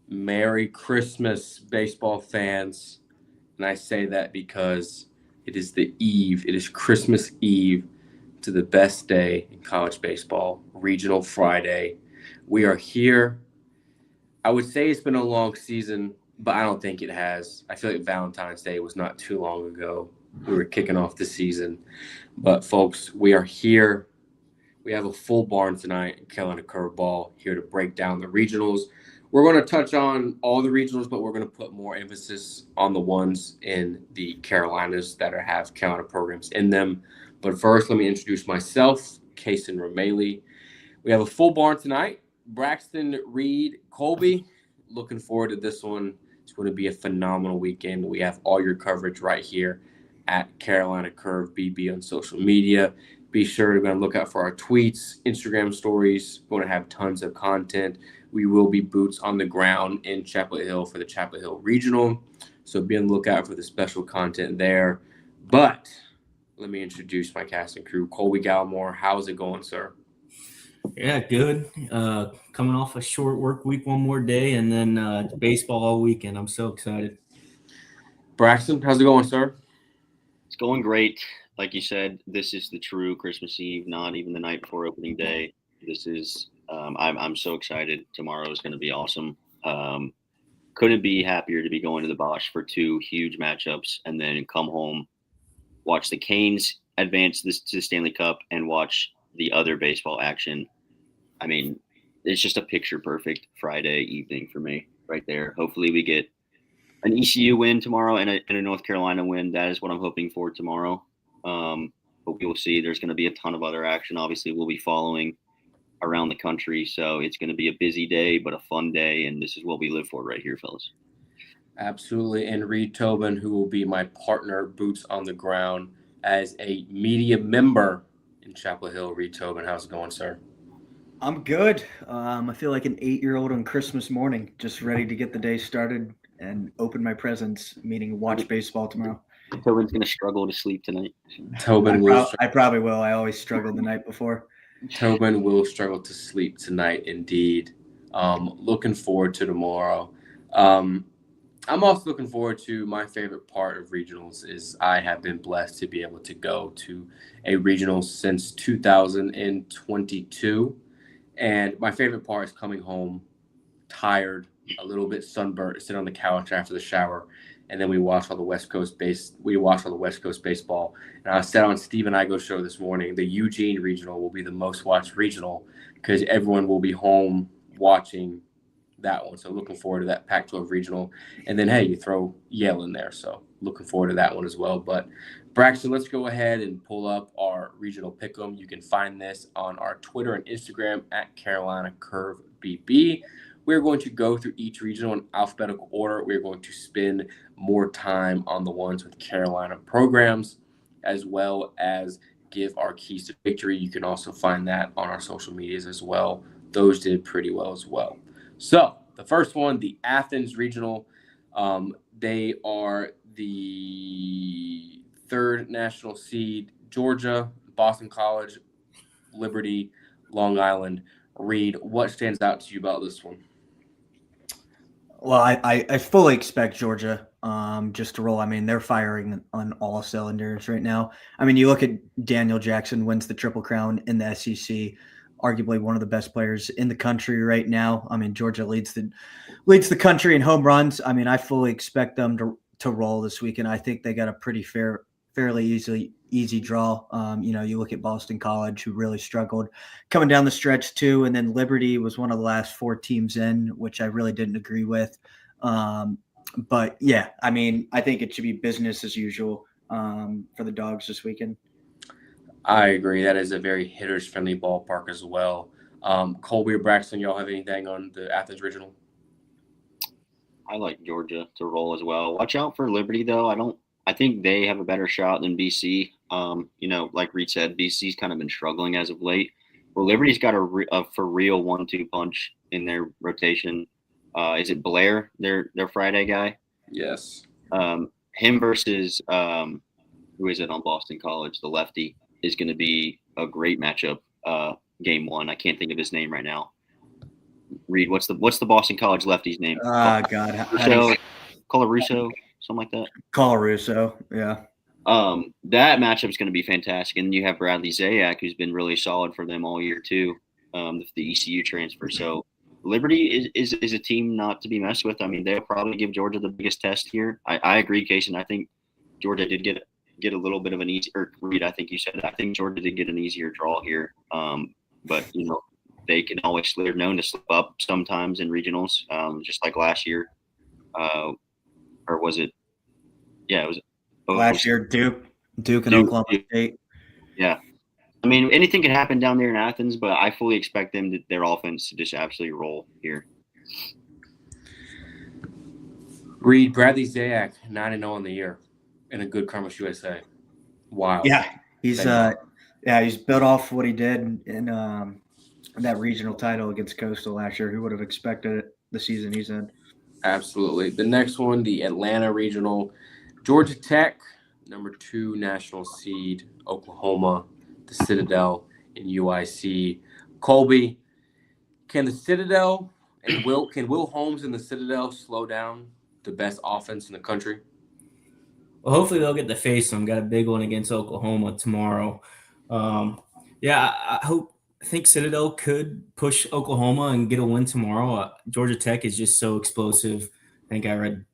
Merry Christmas, baseball fans. And I say that because it is the eve, it is Christmas Eve to the best day in college baseball, Regional Friday. We are here. I would say it's been a long season, but I don't think it has. I feel like Valentine's Day was not too long ago. We were kicking off the season. But, folks, we are here. We have a full barn tonight in Carolina Curveball, here to break down the regionals. We're going to touch on all the regionals, but we're going to put more emphasis on the ones in the Carolinas that have Carolina programs in them. But first, let me introduce myself, Kason Rameli. We have a full barn tonight. Braxton, Reed, Colby. Looking forward to this one. It's going to be a phenomenal weekend. We have all your coverage right here at Carolina Curve BB on social media. Be sure to look out for our tweets, Instagram stories. We're going to have tons of content. We will be boots on the ground in Chapel Hill for the Chapel Hill Regional. So be on the lookout for the special content there. But let me introduce my cast and crew. Colby Gallimore, how's it going, sir? Yeah, good. Coming off a short work week, one more day, and then baseball all weekend. I'm so excited. Braxton, how's it going, sir? It's going great. Like you said, this is the true Christmas Eve, not even the night before opening day. This is I'm so excited. Tomorrow is going to be awesome. Couldn't be happier to be going to the Bosch for two huge matchups and then come home, watch the Canes advance to the Stanley Cup and watch the other baseball action. I mean, it's just a picture perfect Friday evening for me right there. Hopefully we get an ECU win tomorrow and a North Carolina win. That is what I'm hoping for tomorrow. But we will see. There's going to be a ton of other action. Obviously, we'll be following around the country. So it's going to be a busy day, but a fun day. And this is what we live for right here, fellas. Absolutely. And Reed Tobin, who will be my partner, boots on the ground as a media member in Chapel Hill. Reed Tobin, how's it going, sir? I'm good. I feel like an 8-year-old on Christmas morning, just ready to get the day started and open my presents, meaning watch baseball tomorrow. Tobin's going to struggle to sleep tonight. I probably will. I always struggled the night before. Tobin will struggle to sleep tonight, indeed. Looking forward to tomorrow. I'm also looking forward to my favorite part of regionals is I have been blessed to be able to go to a regional since 2022. And my favorite part is coming home tired, a little bit sunburnt, sit on the couch after the shower, and then we watch all the West Coast baseball. And I said on Steve and Igo's show this morning, the Eugene Regional will be the most watched regional because everyone will be home watching that one. So looking forward to that Pac-12 Regional. And then, hey, you throw Yale in there. So looking forward to that one as well. But Braxton, let's go ahead and pull up our regional pick'em. You can find this on our Twitter and Instagram at Carolina Curve BB. We're going to go through each regional in alphabetical order. We're going to spend more time on the ones with Carolina programs, as well as give our keys to victory. You can also find that on our social medias as well. Those did pretty well as well. So the first one, the Athens Regional, they are the third national seed. Georgia, Boston College, Liberty, Long Island. Reed, what stands out to you about this one? Well, I fully expect Georgia just to roll. I mean, they're firing on all cylinders right now. I mean, you look at Daniel Jackson wins the Triple Crown in the SEC, arguably one of the best players in the country right now. I mean, Georgia leads the country in home runs. I mean, I fully expect them to roll this weekend. I think they got a pretty fairly easy draw. You look at Boston College, who really struggled coming down the stretch too, and then Liberty was one of the last 4 teams in, which I really didn't agree with. But yeah, I mean, I think it should be business as usual for the Dogs this weekend. I agree. That is a very hitters-friendly ballpark as well. Colby or Braxton, y'all have anything on the Athens Regional? I like Georgia to roll as well. Watch out for Liberty though. I think they have a better shot than BC. Like Reed said, BC's kind of been struggling as of late. Well, Liberty's got a for real 1-2 punch in their rotation. Is it Blair, their Friday guy? Yes. Him versus who is it on Boston College? The lefty is going to be a great matchup. Game 1. I can't think of his name right now. Reed, what's the Boston College lefty's name? God, Colarusso, something like that. Colarusso, yeah. That matchup is going to be fantastic, and you have Bradley Zayak, who's been really solid for them all year too. The ECU transfer. So Liberty is a team not to be messed with. I mean, they'll probably give Georgia the biggest test here. I agree, Kason. I think Georgia did get a little bit of an easy. Or Reed, I think you said it. I think Georgia did get an easier draw here. But they can always, they're known to slip up sometimes in regionals, just like last year. Or was it? Yeah, it was last year. Duke and Oklahoma State. Yeah, I mean, anything can happen down there in Athens, but I fully expect their offense to just absolutely roll here. Reed, Bradley Zayak, 9-0 on the year in a good Convos USA. Wow. Yeah, he's built off what he did in that regional title against Coastal last year. Who would have expected it the season he's in? Absolutely. The next one, the Atlanta Regional. Georgia Tech, number 2 national seed. Oklahoma, the Citadel, and UIC. Colby, can the Citadel and Will Holmes and the Citadel slow down the best offense in the country? Well, hopefully they'll get to face them. Got a big one against Oklahoma tomorrow. I think Citadel could push Oklahoma and get a win tomorrow. Georgia Tech is just so explosive. I think I read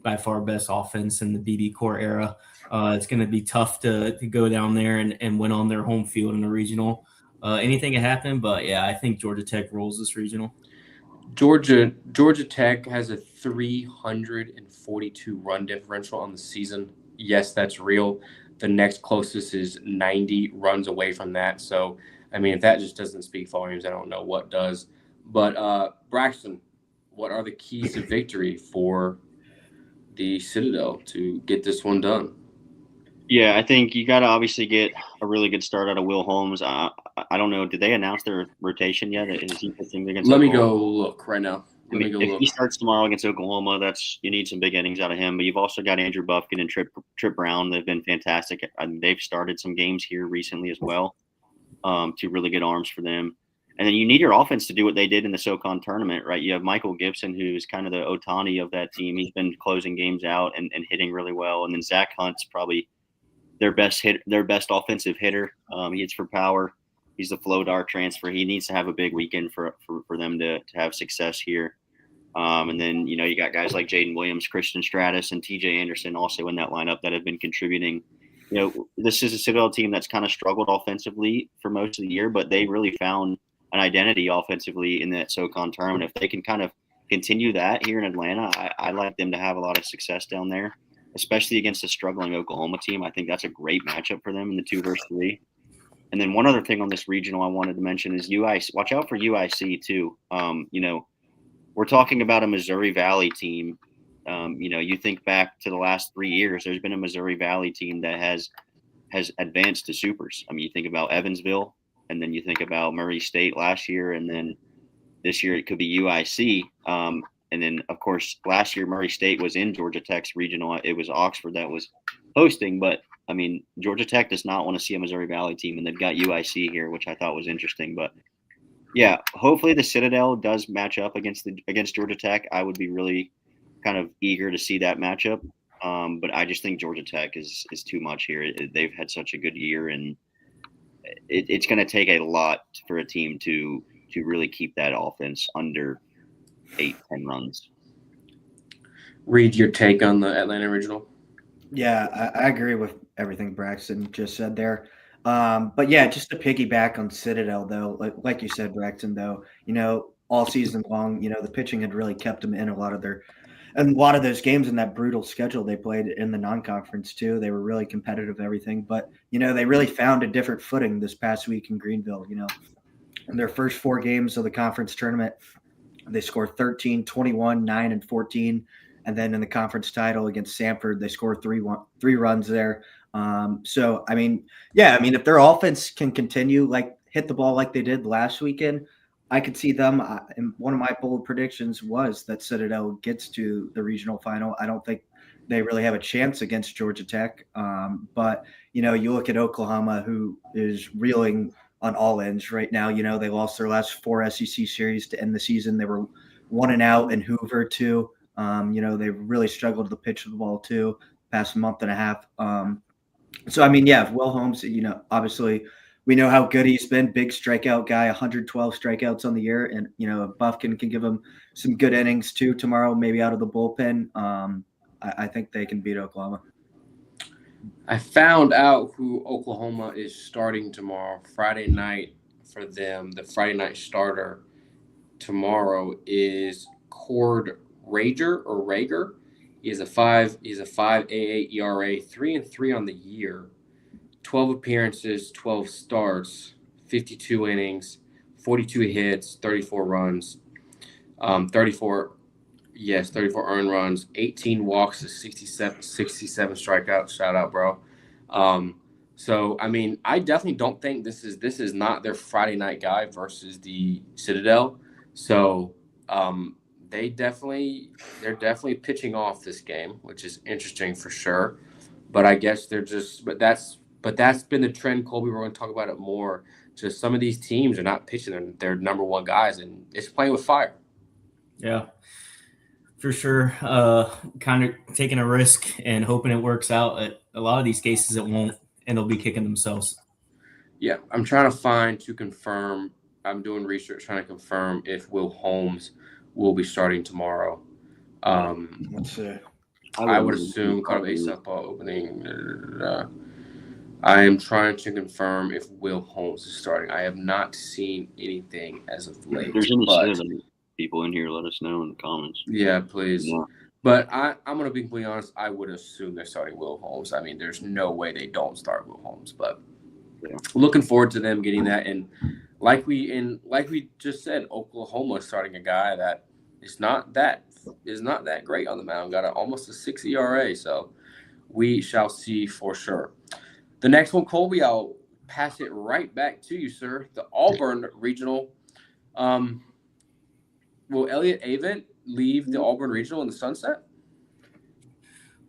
by far best offense in the BB Core era. It's going to be tough to go down there and win on their home field in the regional. Anything can happen, but yeah, I think Georgia Tech rolls this regional. Georgia Tech has a 342 run differential on the season. Yes, that's real. The next closest is 90 runs away from that. So, I mean, if that just doesn't speak volumes, I don't know what does. But Braxton, what are the keys to victory for the Citadel to get this one done? Yeah, I think you got to obviously get a really good start out of Will Holmes. I don't know. Did they announce their rotation yet? Is he pitching against Let Oklahoma? me go look right now. If he starts tomorrow against Oklahoma, you need some big innings out of him. But you've also got Andrew Buffkin and Trip Brown. They've been fantastic. They've started some games here recently as well. 2 really good arms for them. And then you need your offense to do what they did in the SoCon tournament, right? You have Michael Gibson, who's kind of the Otani of that team. He's been closing games out and hitting really well. And then Zach Hunt's probably their best offensive hitter. He hits for power. He's the flow dart transfer. He needs to have a big weekend for them to have success here. And then, you got guys like Jaden Williams, Christian Stratus, and TJ Anderson also in that lineup that have been contributing. This is a Citadel team that's kind of struggled offensively for most of the year, but they really found an identity offensively in that SoCon tournament. If they can kind of continue that here in Atlanta, I like them to have a lot of success down there, especially against a struggling Oklahoma team. I think that's a great matchup for them in the 2 versus 3. And then one other thing on this regional I wanted to mention is UIC. Watch out for UIC too. We're talking about a Missouri Valley team. You think back to the last 3 years, there's been a Missouri Valley team that has advanced to supers. I mean, you think about Evansville, and then you think about Murray State last year, and then this year it could be UIC. And then, of course, last year Murray State was in Georgia Tech's regional. It was Oxford that was hosting, but I mean, Georgia Tech does not want to see a Missouri Valley team, and they've got UIC here, which I thought was interesting. But yeah, hopefully the Citadel does match up against Georgia Tech. I would be really kind of eager to see that matchup. But I just think Georgia Tech is too much here. They've had such a good year, and it's going to take a lot for a team to really keep that offense under 8-10 runs. Reed, your take on the Atlanta Regional? Yeah, I agree with everything Braxton just said there. But yeah, just to piggyback on Citadel, though, like you said, Braxton, though, all season long, the pitching had really kept them in a lot of those games in that brutal schedule they played in the non-conference too. They were really competitive, everything. But, they really found a different footing this past week in Greenville. In their first 4 games of the conference tournament, they scored 13, 21, 9, and 14. And then in the conference title against Samford, they scored 3 runs there. So, I mean, if their offense can continue, like hit the ball like they did last weekend, I could see them. And one of my bold predictions was that Citadel gets to the regional final. I don't think they really have a chance against Georgia Tech. But, you look at Oklahoma, who is reeling on all ends right now. They lost their last 4 SEC series to end the season. They were 1-out in Hoover too. They really struggled to pitch the ball too past month and a half. So I mean, yeah, Will Holmes, obviously we know how good he's been, big strikeout guy, 112 strikeouts on the year. And, if Buffkin can give him some good innings too tomorrow, maybe out of the bullpen, I think they can beat Oklahoma. I found out who Oklahoma is starting tomorrow, Friday night for them. The Friday night starter tomorrow is Cord Rager. He's a 5.88 ERA, 3-3 on the year, 12 appearances, 12 starts, 52 innings, 42 hits, 34 runs, 34 earned runs, 18 walks to 67 strikeouts. Shout out, bro. So I mean, I definitely don't think this is not their Friday night guy versus the Citadel. So they're definitely pitching off this game, which is interesting for sure. But I guess that's been the trend, Colby. We're going to talk about it more. Just some of these teams are not pitching their number one guys, and it's playing with fire. Yeah, for sure. Kind of taking a risk and hoping it works out. At a lot of these cases, it won't, and they'll be kicking themselves. Yeah, I'm trying to confirm. I'm doing research trying to confirm if Will Holmes will be starting tomorrow. Let's see. I would assume kind of a softball opening. I am trying to confirm if Will Holmes is starting. I have not seen anything as of late. If there's any people in here, let us know in the comments. Yeah, please. Yeah. But I'm going to be completely honest. I would assume they're starting Will Holmes. I mean, there's no way they don't start Will Holmes. But looking forward to them getting that. And like we just said, Oklahoma is starting a guy that is not that great on the mound. Got almost a 6 ERA. So we shall see for sure. The next one, Colby, I'll pass it right back to you, sir. The Auburn Regional. Will Elliott Avent leave the Auburn Regional in the sunset?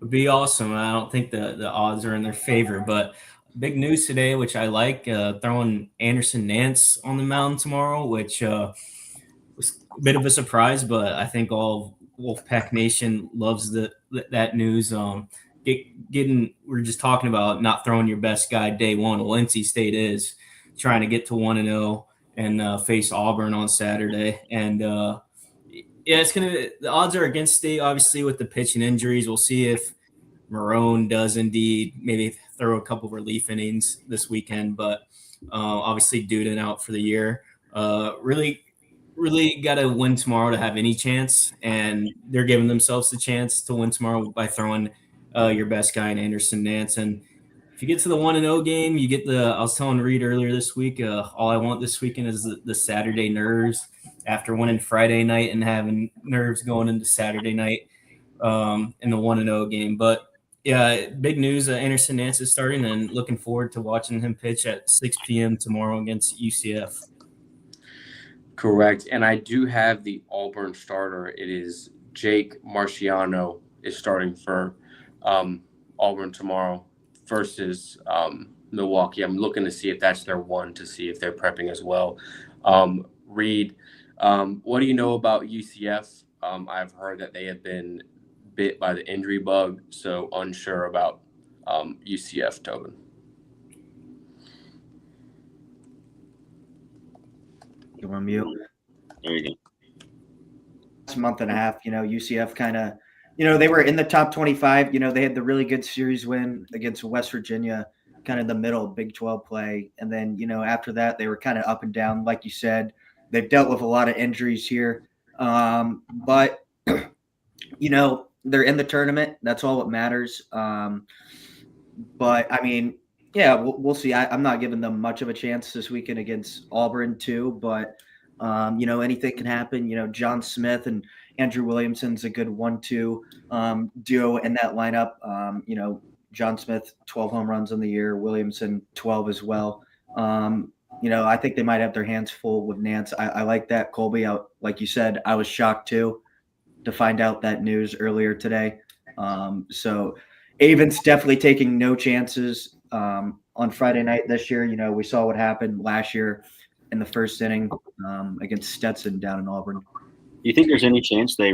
Would be awesome. I don't think the odds are in their favor, but big news today, which I like, throwing Anderson Nance on the mound tomorrow, which was a bit of a surprise, but I think all Wolfpack Nation loves that news. We're just talking about not throwing your best guy day one. Well, NC State is trying to get to 1-0 and face Auburn on Saturday. And the odds are against State, obviously, with the pitching injuries. We'll see if Marone does indeed maybe throw a couple relief innings this weekend, but obviously Duden out for the year. Really got to win tomorrow to have any chance, and they're giving themselves the chance to win tomorrow by throwing your best guy in Anderson Nance. And if you get to the 1-0 game, you get I was telling Reed earlier this week, all I want this weekend is the Saturday nerves after winning Friday night and having nerves going into Saturday night in the 1-0 game. But yeah, big news. Anderson Nance is starting, and looking forward to watching him pitch at 6 p.m. tomorrow against UCF. Correct. And I do have the Auburn starter. It is Jake Marciano is starting for Auburn tomorrow versus Milwaukee. I'm looking to see if that's their one, to see if they're prepping as well. Reed, what do you know about UCF? I've heard that they have been bit by the injury bug, so unsure about UCF, Tobin. You want to mute? There you go. Last month and a half, UCF kind of, they were in the top 25. They had the really good series win against West Virginia, kind of the middle Big 12 play. And then, after that, they were kind of up and down. Like you said, they've dealt with a lot of injuries here. But, they're in the tournament. That's all that matters. But, I mean, Yeah, we'll see. I'm not giving them much of a chance this weekend against Auburn too, but anything can happen. John Smith and Andrew Williamson's a good 1-2 duo in that lineup. John Smith 12 home runs on the year, Williamson 12 as well. I think they might have their hands full with Nance. I like that. Colby, like you said, I was shocked too to find out that news earlier today. So Avon's definitely taking no chances on Friday night this year. We saw what happened last year in the first inning against Stetson down in Auburn. Do you think there's any chance they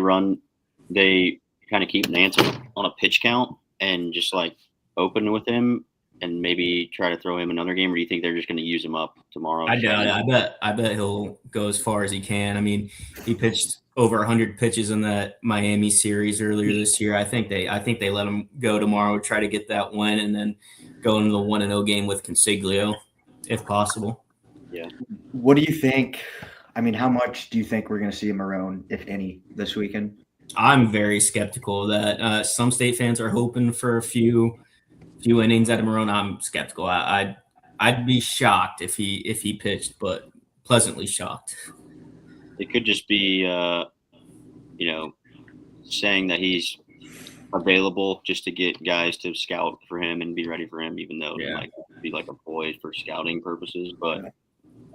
kind of keep Nance on a pitch count and just like open with him and maybe try to throw him another game, or do you think they're just going to use him up tomorrow? I doubt it. I bet he'll go as far as he can. I mean, he pitched over 100 pitches in that Miami series earlier this year. I think they let him go tomorrow, try to get that win, and then go into the 1-0 game with Consiglio, if possible. Yeah. What do you think? I mean, how much do you think we're going to see Marone, if any, this weekend? I'm very skeptical of that. Some state fans are hoping for a few innings out of Marone. I'm skeptical. I'd be shocked if he pitched, but pleasantly shocked. It could just be, saying that he's available just to get guys to scout for him and be ready for him, even though it might be like a ploy for scouting purposes. But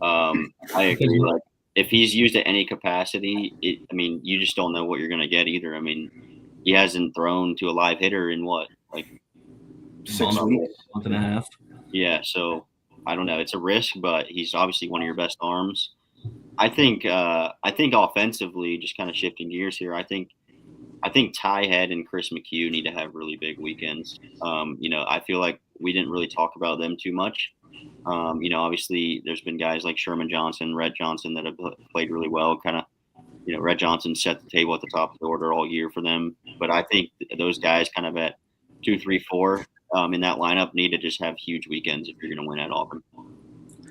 I agree. Like, if he's used at any capacity, you just don't know what you're going to get either. I mean, he hasn't thrown to a live hitter in what, like 6 weeks, month and a half. Yeah, so I don't know. It's a risk, but he's obviously one of your best arms. I think offensively, just kind of shifting gears here, I think Ty Head and Chris McHugh need to have really big weekends. I feel like we didn't really talk about them too much. Obviously there's been guys like Sherman Johnson, Rhett Johnson that have played really well. Kind of, Rhett Johnson set the table at the top of the order all year for them. But I think those guys kind of at 2, 3, 4 in that lineup need to just have huge weekends if you're going to win at Auburn.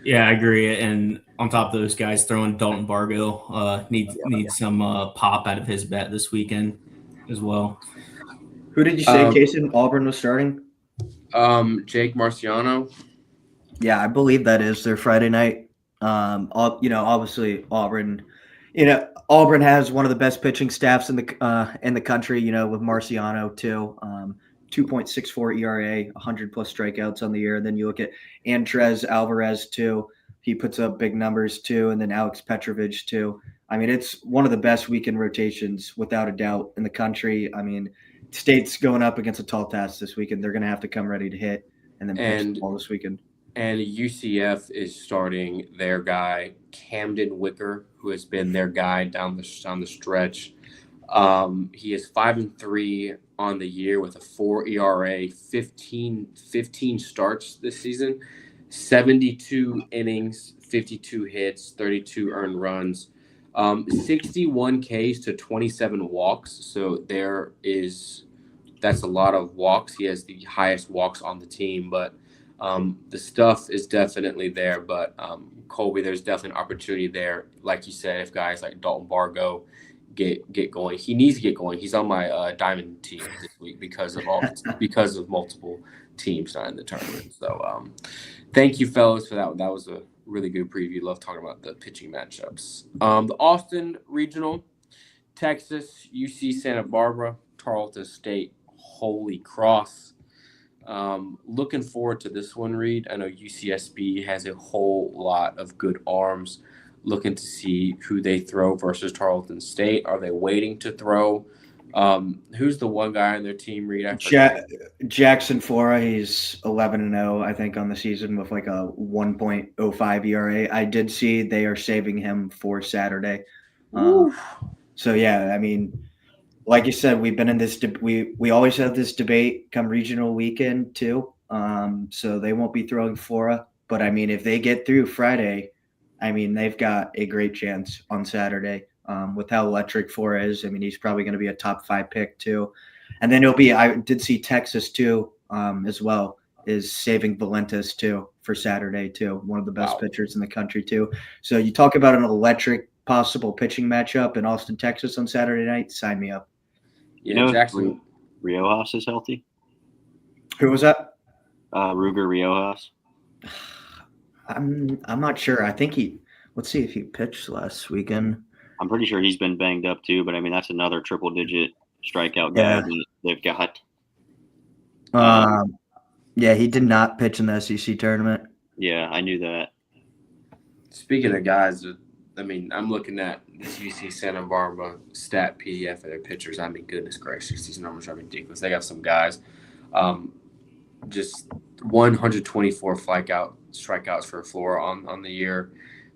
Yeah, I agree. And on top of those guys, throwing Dalton Bargo needs some pop out of his bat this weekend as well. Who did you say, Jason, Auburn was starting? Jake Marciano. Yeah, I believe that is their Friday night. Obviously Auburn. Auburn has one of the best pitching staffs in the country. With Marciano too. 2.64 ERA, 100 plus strikeouts on the year. And then you look at Andres Alvarez too. He puts up big numbers too. And then Alex Petrovich too. I mean, it's one of the best weekend rotations without a doubt in the country. I mean, State's going up against a tall task this weekend. They're going to have to come ready to hit and then pitch the ball this weekend. And UCF is starting their guy, Camden Wicker, who has been their guy down the stretch. He is 5-3 on the year with a 4 ERA, 15 starts this season, 72 innings, 52 hits, 32 earned runs, 61 Ks to 27 walks. So that's a lot of walks. He has the highest walks on the team, but the stuff is definitely there. But Colby, there's definitely an opportunity there. Like you said, if guys like Dalton Bargo get going, he needs to get going. He's on my diamond team this week because of multiple teams not in the tournament. So thank you, fellas, for that. That was a really good preview. Love talking about the pitching matchups. The Austin Regional, Texas, UC Santa Barbara, Tarleton State, Holy Cross. Looking forward to this one, Reed. I know UCSB has a whole lot of good arms. Looking to see who they throw versus Tarleton State. Are they waiting to throw? Who's the one guy on their team, Reed? Jackson Flora. He's 11-0, I think, on the season with like a 1.05 ERA. I did see they are saving him for Saturday. So yeah, I mean, like you said, we've been in this. We always have this debate come regional weekend too. So they won't be throwing Flora, but I mean, if they get through Friday, I mean, they've got a great chance on Saturday with how electric Flora is. I mean, he's probably going to be a top 5 pick too. And then I did see Texas too as well is saving Valentis too for Saturday too. One of the best pitchers in the country too. So you talk about an electric possible pitching matchup in Austin, Texas on Saturday night. Sign me up. Jackson Riojas is healthy. Who was that? Ruger Riojas. I'm not sure. I think let's see if he pitched last weekend. I'm pretty sure he's been banged up too, but I mean that's another triple-digit strikeout guy Yeah. that they've got. Yeah, he did not pitch in the SEC tournament. Yeah, I knew that. Speaking of guys, I mean, I'm looking at this UC Santa Barbara stat PDF of their pitchers. I mean, goodness gracious, these numbers are ridiculous. They got some guys, just 124 strikeouts for Flora on the year.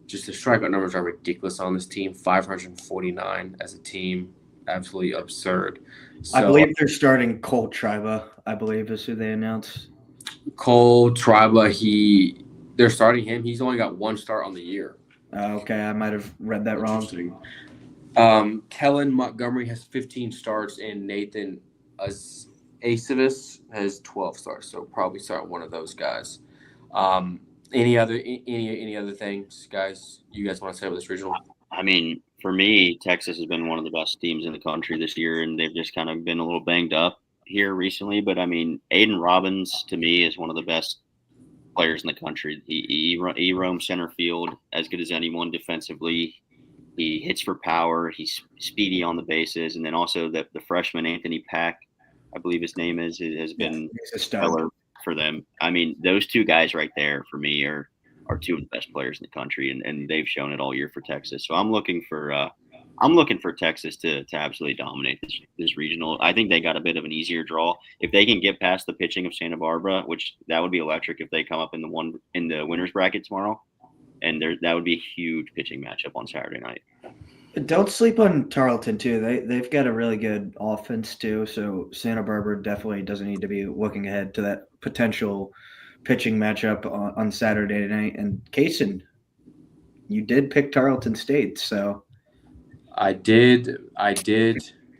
Just the strikeout numbers are ridiculous on this team. 549 as a team, absolutely absurd. So, I believe they're starting Colt Triba, I believe is who they announced. Cole Triba, they're starting him. He's only got one start on the year. Okay, I might have read that wrong. Kellen Montgomery has 15 starts, and Nathan Acevis has 12 starts. So probably start one of those guys. Any other things, guys? You guys want to say about this regional? I mean, for me, Texas has been one of the best teams in the country this year, and they've just kind of been a little banged up here recently. But I mean, Aiden Robbins to me is one of the best players in the country. He roams center field as good as anyone defensively. He hits for power. He's speedy on the bases, and then also the freshman Anthony Pack, I believe his name has been stellar for them. I mean, those two guys right there for me are two of the best players in the country, and they've shown it all year for Texas. So I'm looking for Texas to absolutely dominate this regional. I think they got a bit of an easier draw if they can get past the pitching of Santa Barbara, which that would be electric if they come up in the winners bracket tomorrow, and that would be a huge pitching matchup on Saturday night. Don't sleep on Tarleton too. They've got a really good offense too. So Santa Barbara definitely doesn't need to be looking ahead to that potential pitching matchup on Saturday night. And Kaysen, you did pick Tarleton State, so I did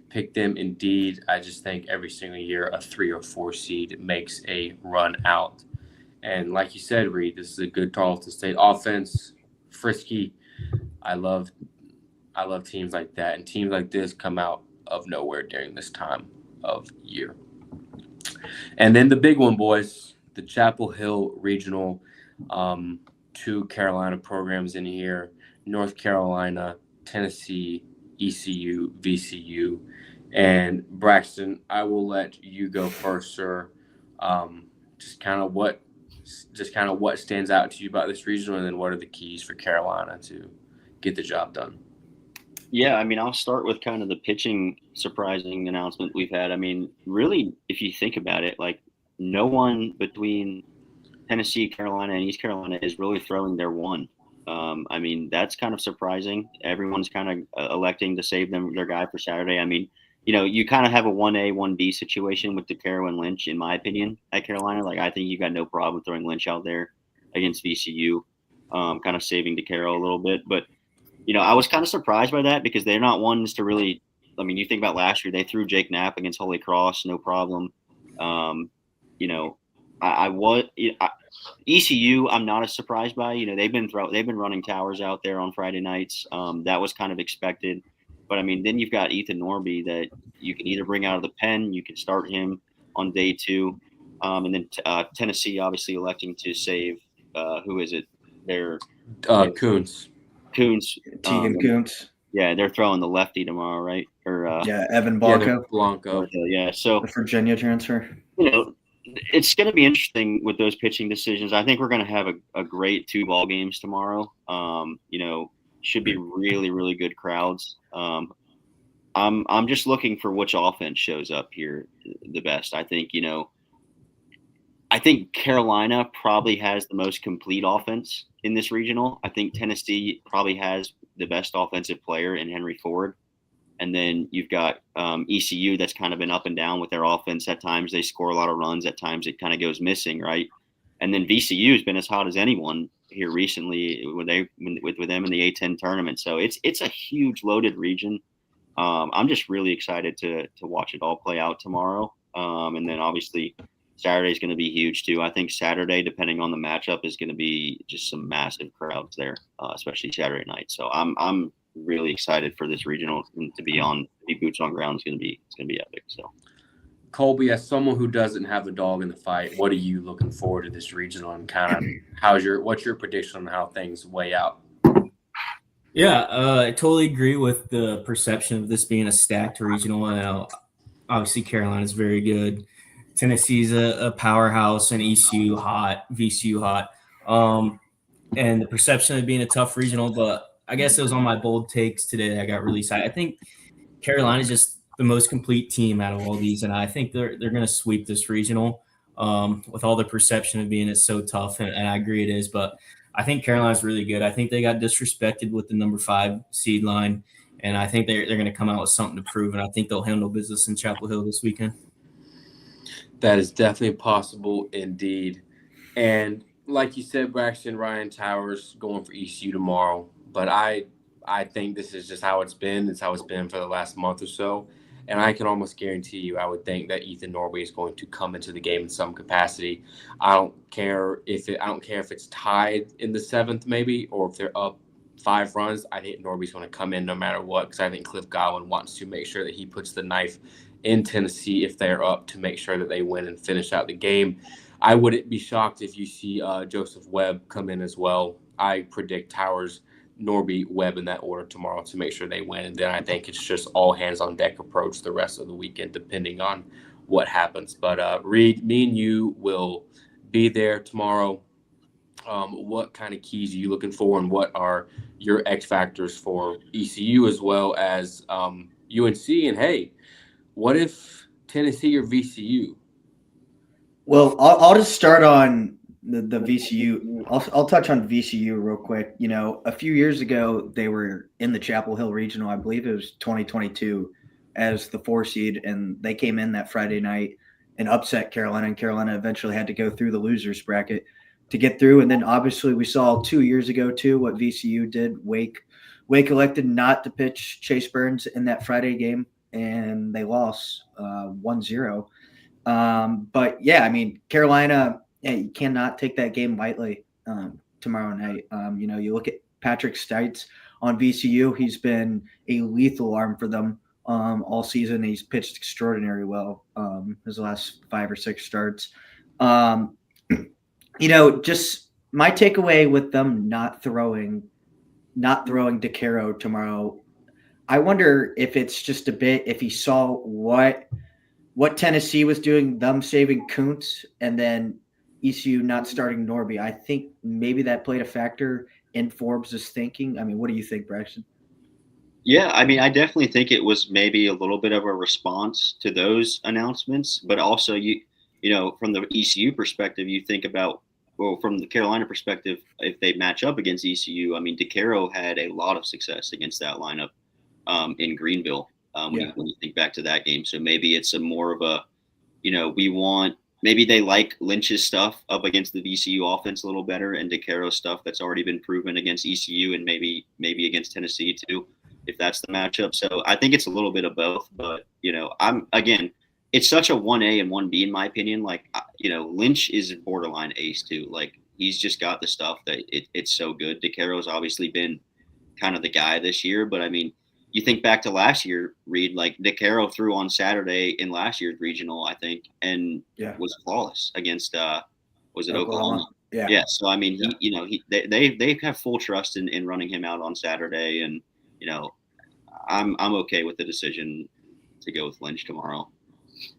pick them indeed. I just think every single year a 3 or 4 seed makes a run out. And like you said, Reed, this is a good Tarleton State offense, frisky. I love teams like that, and teams like this come out of nowhere during this time of year. And then the big one, boys, the Chapel Hill Regional, 2 Carolina programs in here, North Carolina, Tennessee, ECU, VCU. And Braxton, I will let you go first, sir. Just kind of what stands out to you about this regional, and then what are the keys for Carolina to get the job done? Yeah, I mean, I'll start with kind of the pitching surprising announcement we've had. I mean, really, if you think about it, like no one between Tennessee, Carolina, and East Carolina is really throwing their one. I mean, that's kind of surprising. Everyone's kind of electing to save their guy for Saturday. I mean, you kind of have a 1A, 1B situation with DeCaro and Lynch, in my opinion, at Carolina. Like, I think you got no problem throwing Lynch out there against VCU, kind of saving DeCaro a little bit. But, I was kind of surprised by that because they're not ones to really – I mean, you think about last year, they threw Jake Knapp against Holy Cross, no problem. ECU, I'm not as surprised by. They've been running towers out there on Friday nights. That was kind of expected. But, I mean, then you've got Ethan Norby that you can either bring out of the pen. You can start him on day 2. And then Tennessee obviously electing to save who is it? Coons. Tegan Kuntz. Yeah, they're throwing the lefty tomorrow, right? Or Evan Blanco. Yeah, so the Virginia transfer. It's going to be interesting with those pitching decisions. I think we're going to have a great 2 ball games tomorrow. Should be really, really good crowds. I'm just looking for which offense shows up here the best. I think Carolina probably has the most complete offense in this regional. I think Tennessee probably has the best offensive player in Henry Ford. And then you've got ECU that's kind of been up and down with their offense. At times they score a lot of runs. At times it kind of goes missing, right? And then VCU has been as hot as anyone here recently with them in the A10 tournament. So it's a huge loaded region. I'm just really excited to watch it all play out tomorrow. And then obviously Saturday is going to be huge too. I think Saturday, depending on the matchup, is going to be just some massive crowds there, especially Saturday night. So I'm really excited for this regional to be boots on ground. It's going to be epic. So Colby, as someone who doesn't have a dog in the fight, what are you looking forward to this regional, and kind of what's your prediction on how things weigh out? Yeah, I totally agree with the perception of this being a stacked regional. Obviously, Carolina's very good. Tennessee's a powerhouse, and ECU hot, VCU hot. And the perception of being a tough regional, but I guess it was on my bold takes today that I got released. I think Carolina's just the most complete team out of all these, and I think they're going to sweep this regional with all the perception of being it's so tough, and I agree it is. But I think Carolina's really good. I think they got disrespected with the number 5 seed line, and I think they're going to come out with something to prove, and I think they'll handle business in Chapel Hill this weekend. That is definitely possible indeed. And like you said, Braxton, Ryan Towers going for ECU tomorrow. But I think this is just how it's been. It's how it's been for the last month or so. And I can almost guarantee you, I would think that Ethan Norby is going to come into the game in some capacity. I don't care if it's tied in the 7th, maybe, or if they're up 5 runs. I think Norby's going to come in no matter what, because I think Cliff Godwin wants to make sure that he puts the knife in Tennessee if they're up, to make sure that they win and finish out the game. I wouldn't be shocked if you see Joseph Webb come in as well. I predict Towers, Norby, Webb in that order tomorrow to make sure they win. And then I think it's just all hands on deck approach the rest of the weekend, depending on what happens. But Reed, me and you will be there tomorrow. What kind of keys are you looking for, and what are your X factors for ECU as well as UNC? And hey, what if Tennessee or VCU? Well, I'll just start on the VCU. I'll touch on VCU real quick. You know, a few years ago, they were in the Chapel Hill Regional. I believe it was 2022 as the 4 seed, and they came in that Friday night and upset Carolina, and Carolina eventually had to go through the losers bracket to get through. And then obviously we saw 2 years ago too what VCU did. Wake elected not to pitch Chase Burns in that Friday game, and they lost 1-0. But yeah, I mean, Carolina, you cannot take that game lightly tomorrow night. You know, you look at Patrick Stites on VCU, he's been a lethal arm for them all season. He's pitched extraordinarily well his last 5 or 6 starts. You know, just my takeaway with them not throwing DeCaro tomorrow, I wonder if it's just a bit, if he saw what Tennessee was doing, them saving Kuntz, and then ECU not starting Norby. I think maybe that played a factor in Forbes' thinking. I mean, what do you think, Braxton? Yeah, I mean, I definitely think it was maybe a little bit of a response to those announcements, but also you know, from the ECU perspective, you think about, well, from the Carolina perspective, if they match up against ECU, I mean, DeCaro had a lot of success against that lineup in Greenville when you think back to that game. So maybe it's a more of a, you know, maybe they like Lynch's stuff up against the VCU offense a little better, and DeCaro's stuff that's already been proven against ECU and maybe against Tennessee too, if that's the matchup. So I think it's a little bit of both, but you know, it's such a 1A and 1B in my opinion. Like, you know, Lynch is borderline ace too. Like, he's just got the stuff that it's so good. DeCaro's obviously been kind of the guy this year, but I mean, you think back to last year, Reed, like DeCaro threw on Saturday in last year's regional, I think, and was flawless against was it Oklahoma? Yeah. So I mean, they have full trust in running him out on Saturday, and you know, I'm okay with the decision to go with Lynch tomorrow.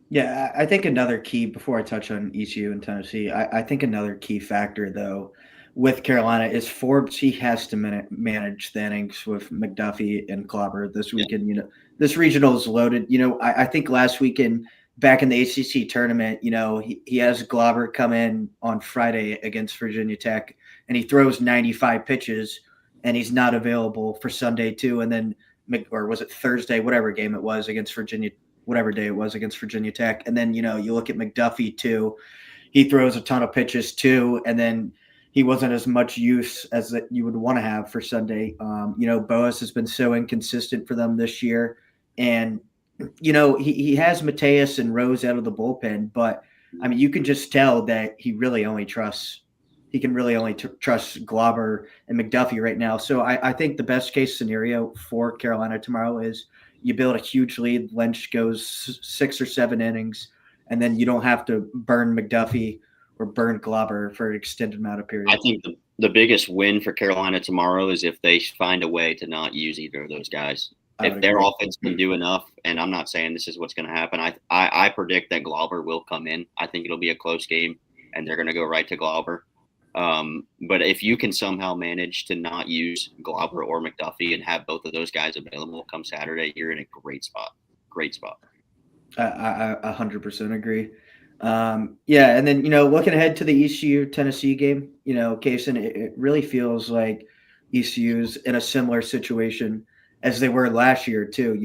Yeah, I think another key, before I touch on ECU and Tennessee, I think another key factor, though, with Carolina is Forbes. He has to manage the innings with McDuffie and Clobber this weekend. You know, this regional is loaded. You know, I think last weekend back in the ACC tournament, you know, he has Glauber come in on Friday against Virginia Tech, and he throws 95 pitches, and he's not available for Sunday too. And then, or was it Thursday, whatever game it was against Virginia, whatever day it was against Virginia Tech. And then, you know, you look at McDuffie too, he throws a ton of pitches too. And then he wasn't as much use as that you would want to have for Sunday. You know, Boas has been so inconsistent for them this year. And, you know, he has Mateus and Rose out of the bullpen, but I mean, you can just tell that he really only trusts Glauber and McDuffie right now. So I think the best case scenario for Carolina tomorrow is you build a huge lead. Lynch goes 6 or 7 innings, and then you don't have to burn McDuffie or burn Glauber for an extended amount of period. I think the biggest win for Carolina tomorrow is if they find a way to not use either of those guys. If their offense can do enough, and I'm not saying this is what's going to happen, I predict that Glauber will come in. I think it'll be a close game, and they're going to go right to Glauber. But if you can somehow manage to not use Glauber or McDuffie and have both of those guys available come Saturday, you're in a great spot. Great spot. I 100% agree. Yeah, and then looking ahead to the ECU Tennessee game, Kaysen, it really feels like ECU's in a similar situation as they were last year too.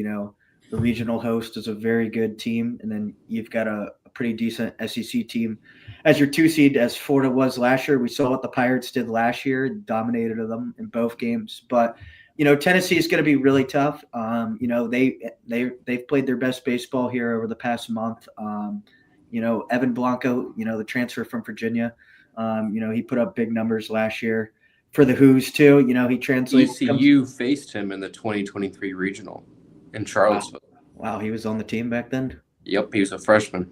The regional host is a very good team, and then you've got a pretty decent SEC team as your 2 seed, as Florida was last year. We saw what the Pirates did last year, dominated them in both games. But Tennessee is going to be really tough. They've played their best baseball here over the past month. Evan Blanco, the transfer from Virginia, he put up big numbers last year for the Who's too. He translates. ECU faced him in the 2023 regional in Charlottesville. Wow, he was on the team back then? Yep, he was a freshman.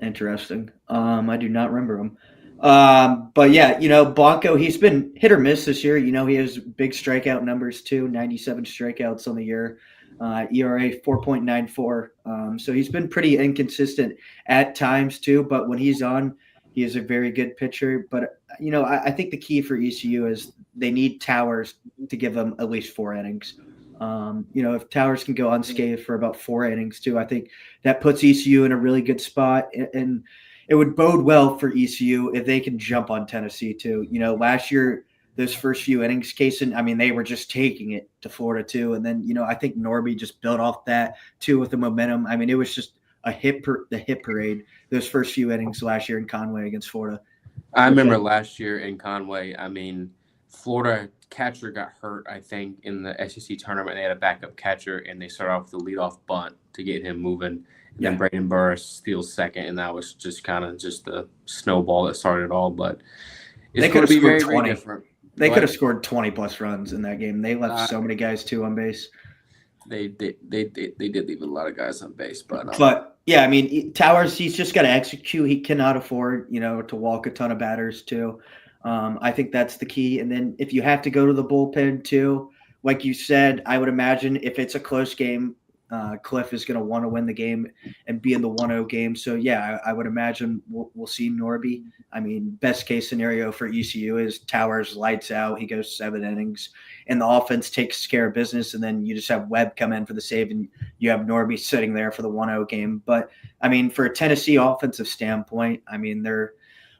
Interesting. I do not remember him. But yeah, Blanco, he's been hit or miss this year. He has big strikeout numbers too, 97 strikeouts on the year, ERA 4.94. So he's been pretty inconsistent at times too, but when he's on, he is a very good pitcher. But, I think the key for ECU is they need Towers to give them at least 4 innings. If Towers can go unscathed for about 4 innings too, I think that puts ECU in a really good spot, and it would bode well for ECU if they can jump on Tennessee too. Last year, those first few innings, Kaysen, they were just taking it to Florida too. And then, I think Norby just built off that too with the momentum. It was just the hit parade, those first few innings last year in Conway against Florida. I remember last year in Conway, Florida catcher got hurt, I think, in the SEC tournament. They had a backup catcher, and they started off with the leadoff bunt to get him moving. And then Braden Burris steals second, and that was just kind of just the snowball that started it all. But it's going to be very, very different. They could have scored 20-plus runs in that game. They left so many guys, too, on base. They did leave a lot of guys on base. But yeah, Towers, he's just got to execute. He cannot afford, to walk a ton of batters, too. I think that's the key. And then if you have to go to the bullpen too, like you said, I would imagine if it's a close game, Cliff is going to want to win the game and be in the 1-0 game. So yeah, I would imagine we'll see Norby. Best case scenario for ECU is Towers lights out. He goes 7 innings and the offense takes care of business. And then you just have Webb come in for the save and you have Norby sitting there for the 1-0 game. But for a Tennessee offensive standpoint, they're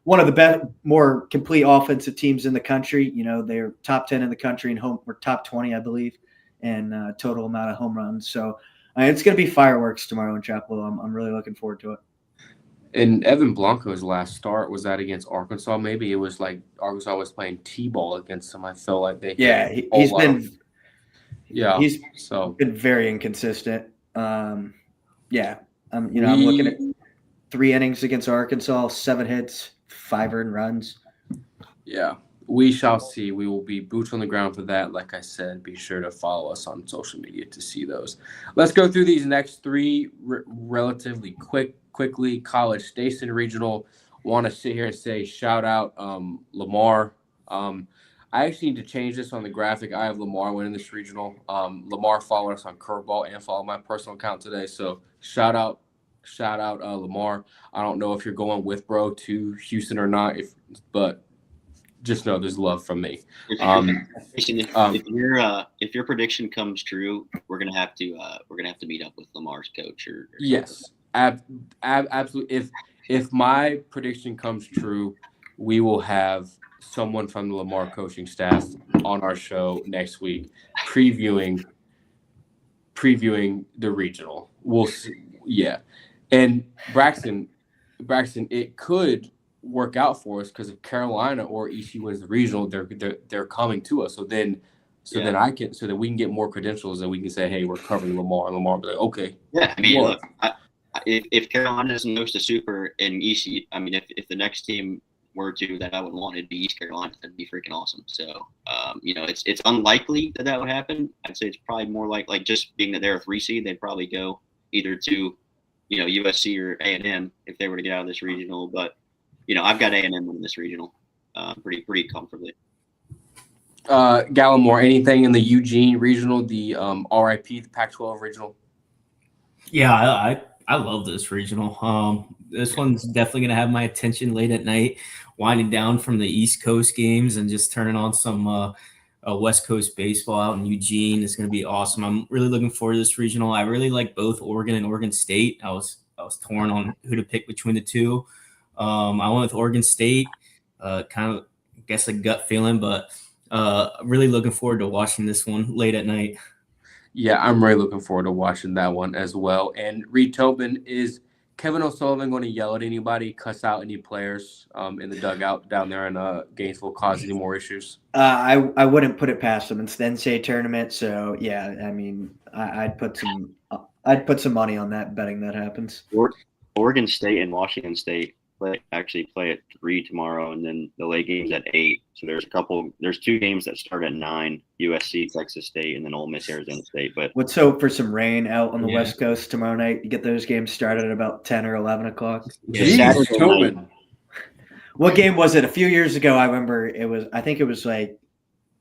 one of the best, more complete offensive teams in the country. They're top 10 in the country and or top 20, I believe, and total amount of home runs. So it's going to be fireworks tomorrow in Chapel. I'm really looking forward to it. And Evan Blanco's last start, was that against Arkansas? Maybe it was like Arkansas was playing T-ball against him. I felt like they he's been very inconsistent. I'm looking at 3 innings against Arkansas, 7 hits, 5 earned runs. Yeah, we shall see. We will be boots on the ground for that. Like I said, be sure to follow us on social media to see those. Let's go through these next 3 relatively quickly. College Station Regional. Want to sit here and say shout out Lamar. I actually need to change this on the graphic. I have Lamar winning this regional. Lamar followed us on Curveball and followed my personal account today. So shout out Lamar. I don't know if you're going with bro to Houston or not, but just know there's love from me. If your prediction comes true, we're gonna have to meet up with Lamar's coach or yes, absolutely. If my prediction comes true, we will have someone from the Lamar coaching staff on our show next week previewing the regional. We'll see. Yeah. And Braxton, it could work out for us because if Carolina or ECU wins the regional, they're coming to us. So then we can get more credentials and we can say, hey, we're covering Lamar. And Lamar will be like, okay. Yeah, look, if Carolina doesn't host a super in ECU, if the next team were to that I would want, it'd be East Carolina. That'd be freaking awesome. So, it's unlikely that would happen. I'd say it's probably more like just being that they're a 3 seed, they'd probably go either to USC or A&M if they were to get out of this regional. But I've got A&M winning this regional pretty comfortably. Gallimore, anything in the Eugene regional, the RIP, the Pac-12 regional? Yeah, I love this regional. This one's definitely going to have my attention late at night, winding down from the East Coast games and just turning on some West Coast baseball out in Eugene. It's going to be awesome. I'm really looking forward to this regional. I really like both Oregon and Oregon State. I was torn on who to pick between the two. I went with Oregon State, kind of, I guess, a gut feeling, but really looking forward to watching this one late at night. Yeah, I'm really looking forward to watching that one as well. And Reed Tobin, is Kevin O'Sullivan going to yell at anybody, cuss out any players in the dugout down there in Gainesville, cause any more issues? I wouldn't put it past them. It's the NCAA tournament, so yeah. I mean, I'd put some money on that, betting that happens. Oregon State and Washington State actually play at 3 tomorrow, and then the late game's at 8. So there's 2 games that start at 9: USC, Texas State, and then Ole Miss, Arizona State. But let's hope for some rain out on the West Coast tomorrow night. You get those games started at about 10 or 11 o'clock. Jeez, Tobin. What game was it? A few years ago, I remember I think it was like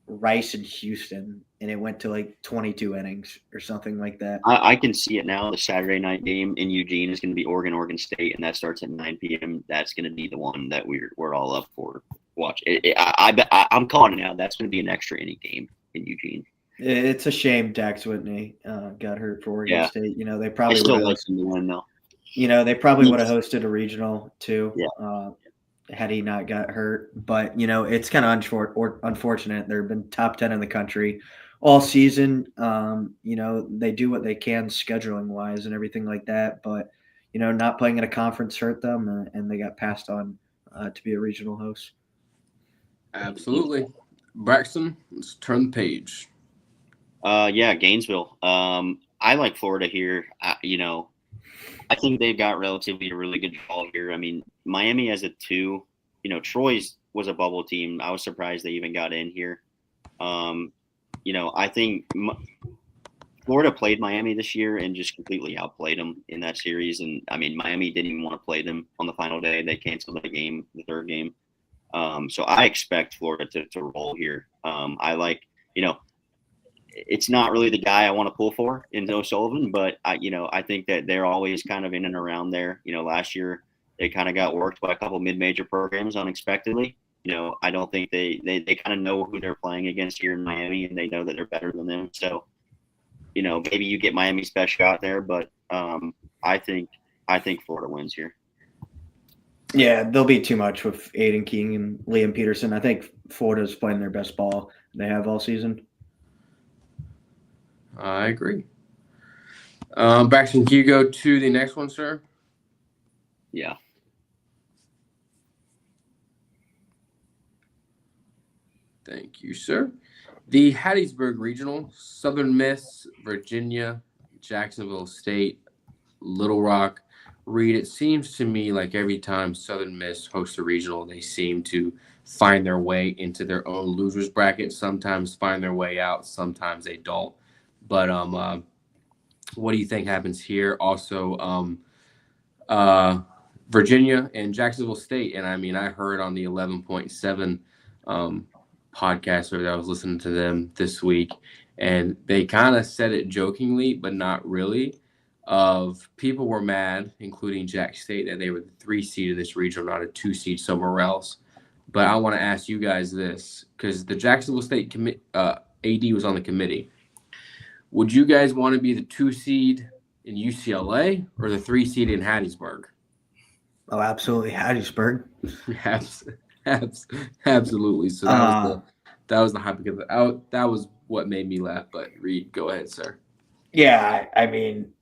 Rice and Houston, and it went to like 22 innings or something like that. I can see it now. The Saturday night game in Eugene is going to be Oregon State, and that starts at 9 p.m. That's going to be the one that we're all up for. Watch it. I'm calling it now. That's going to be an extra inning game in Eugene. It's a shame Dax Whitney got hurt for Oregon State. They probably still like him to win though. They probably would have hosted a regional too. Yeah. Had he not got hurt. But, it's kind of unfortunate. They've been top 10 in the country all season. They do what they can scheduling-wise and everything like that. But, not playing in a conference hurt them, and they got passed on to be a regional host. Absolutely. Braxton, let's turn the page. Gainesville. I like Florida here. I think they've got relatively a really good draw here. I mean, Miami has a 2. Troy's was a bubble team. I was surprised they even got in here. I think Florida played Miami this year and just completely outplayed them in that series. And, I mean, Miami didn't even want to play them on the final day. They canceled the game, the third game. So I expect Florida to roll here. I like, it's not really the guy I want to pull for in O'Sullivan, but I think that they're always kind of in and around there. Last year they kind of got worked by a couple mid-major programs unexpectedly. I don't think they kind of know who they're playing against here in Miami, and they know that they're better than them. So, maybe you get Miami's best shot there, but I think Florida wins here. Yeah, there'll be too much with Aiden King and Liam Peterson. I think Florida's playing their best ball they have all season. I agree. Braxton, can you go to the next one, sir? Yeah. Thank you, sir. The Hattiesburg Regional, Southern Miss, Virginia, Jacksonville State, Little Rock. Reed, it seems to me like every time Southern Miss hosts a regional, they seem to find their way into their own losers bracket, sometimes find their way out, sometimes they don't. But what do you think happens here? Also, Virginia and Jacksonville State. And I mean, I heard on the 11.7 podcast that I was listening to them this week, and they kind of said it jokingly, but not really. People were mad, including Jack State, that they were the 3 seed in this regional, not a 2 seed somewhere else. But I want to ask you guys this, because the Jacksonville State AD was on the committee. Would you guys want to be the 2 seed in UCLA or the 3 seed in Hattiesburg? Oh, absolutely, Hattiesburg. Absolutely. So that was the hype because that was what made me laugh. But Reed, go ahead, sir. Yeah, I mean,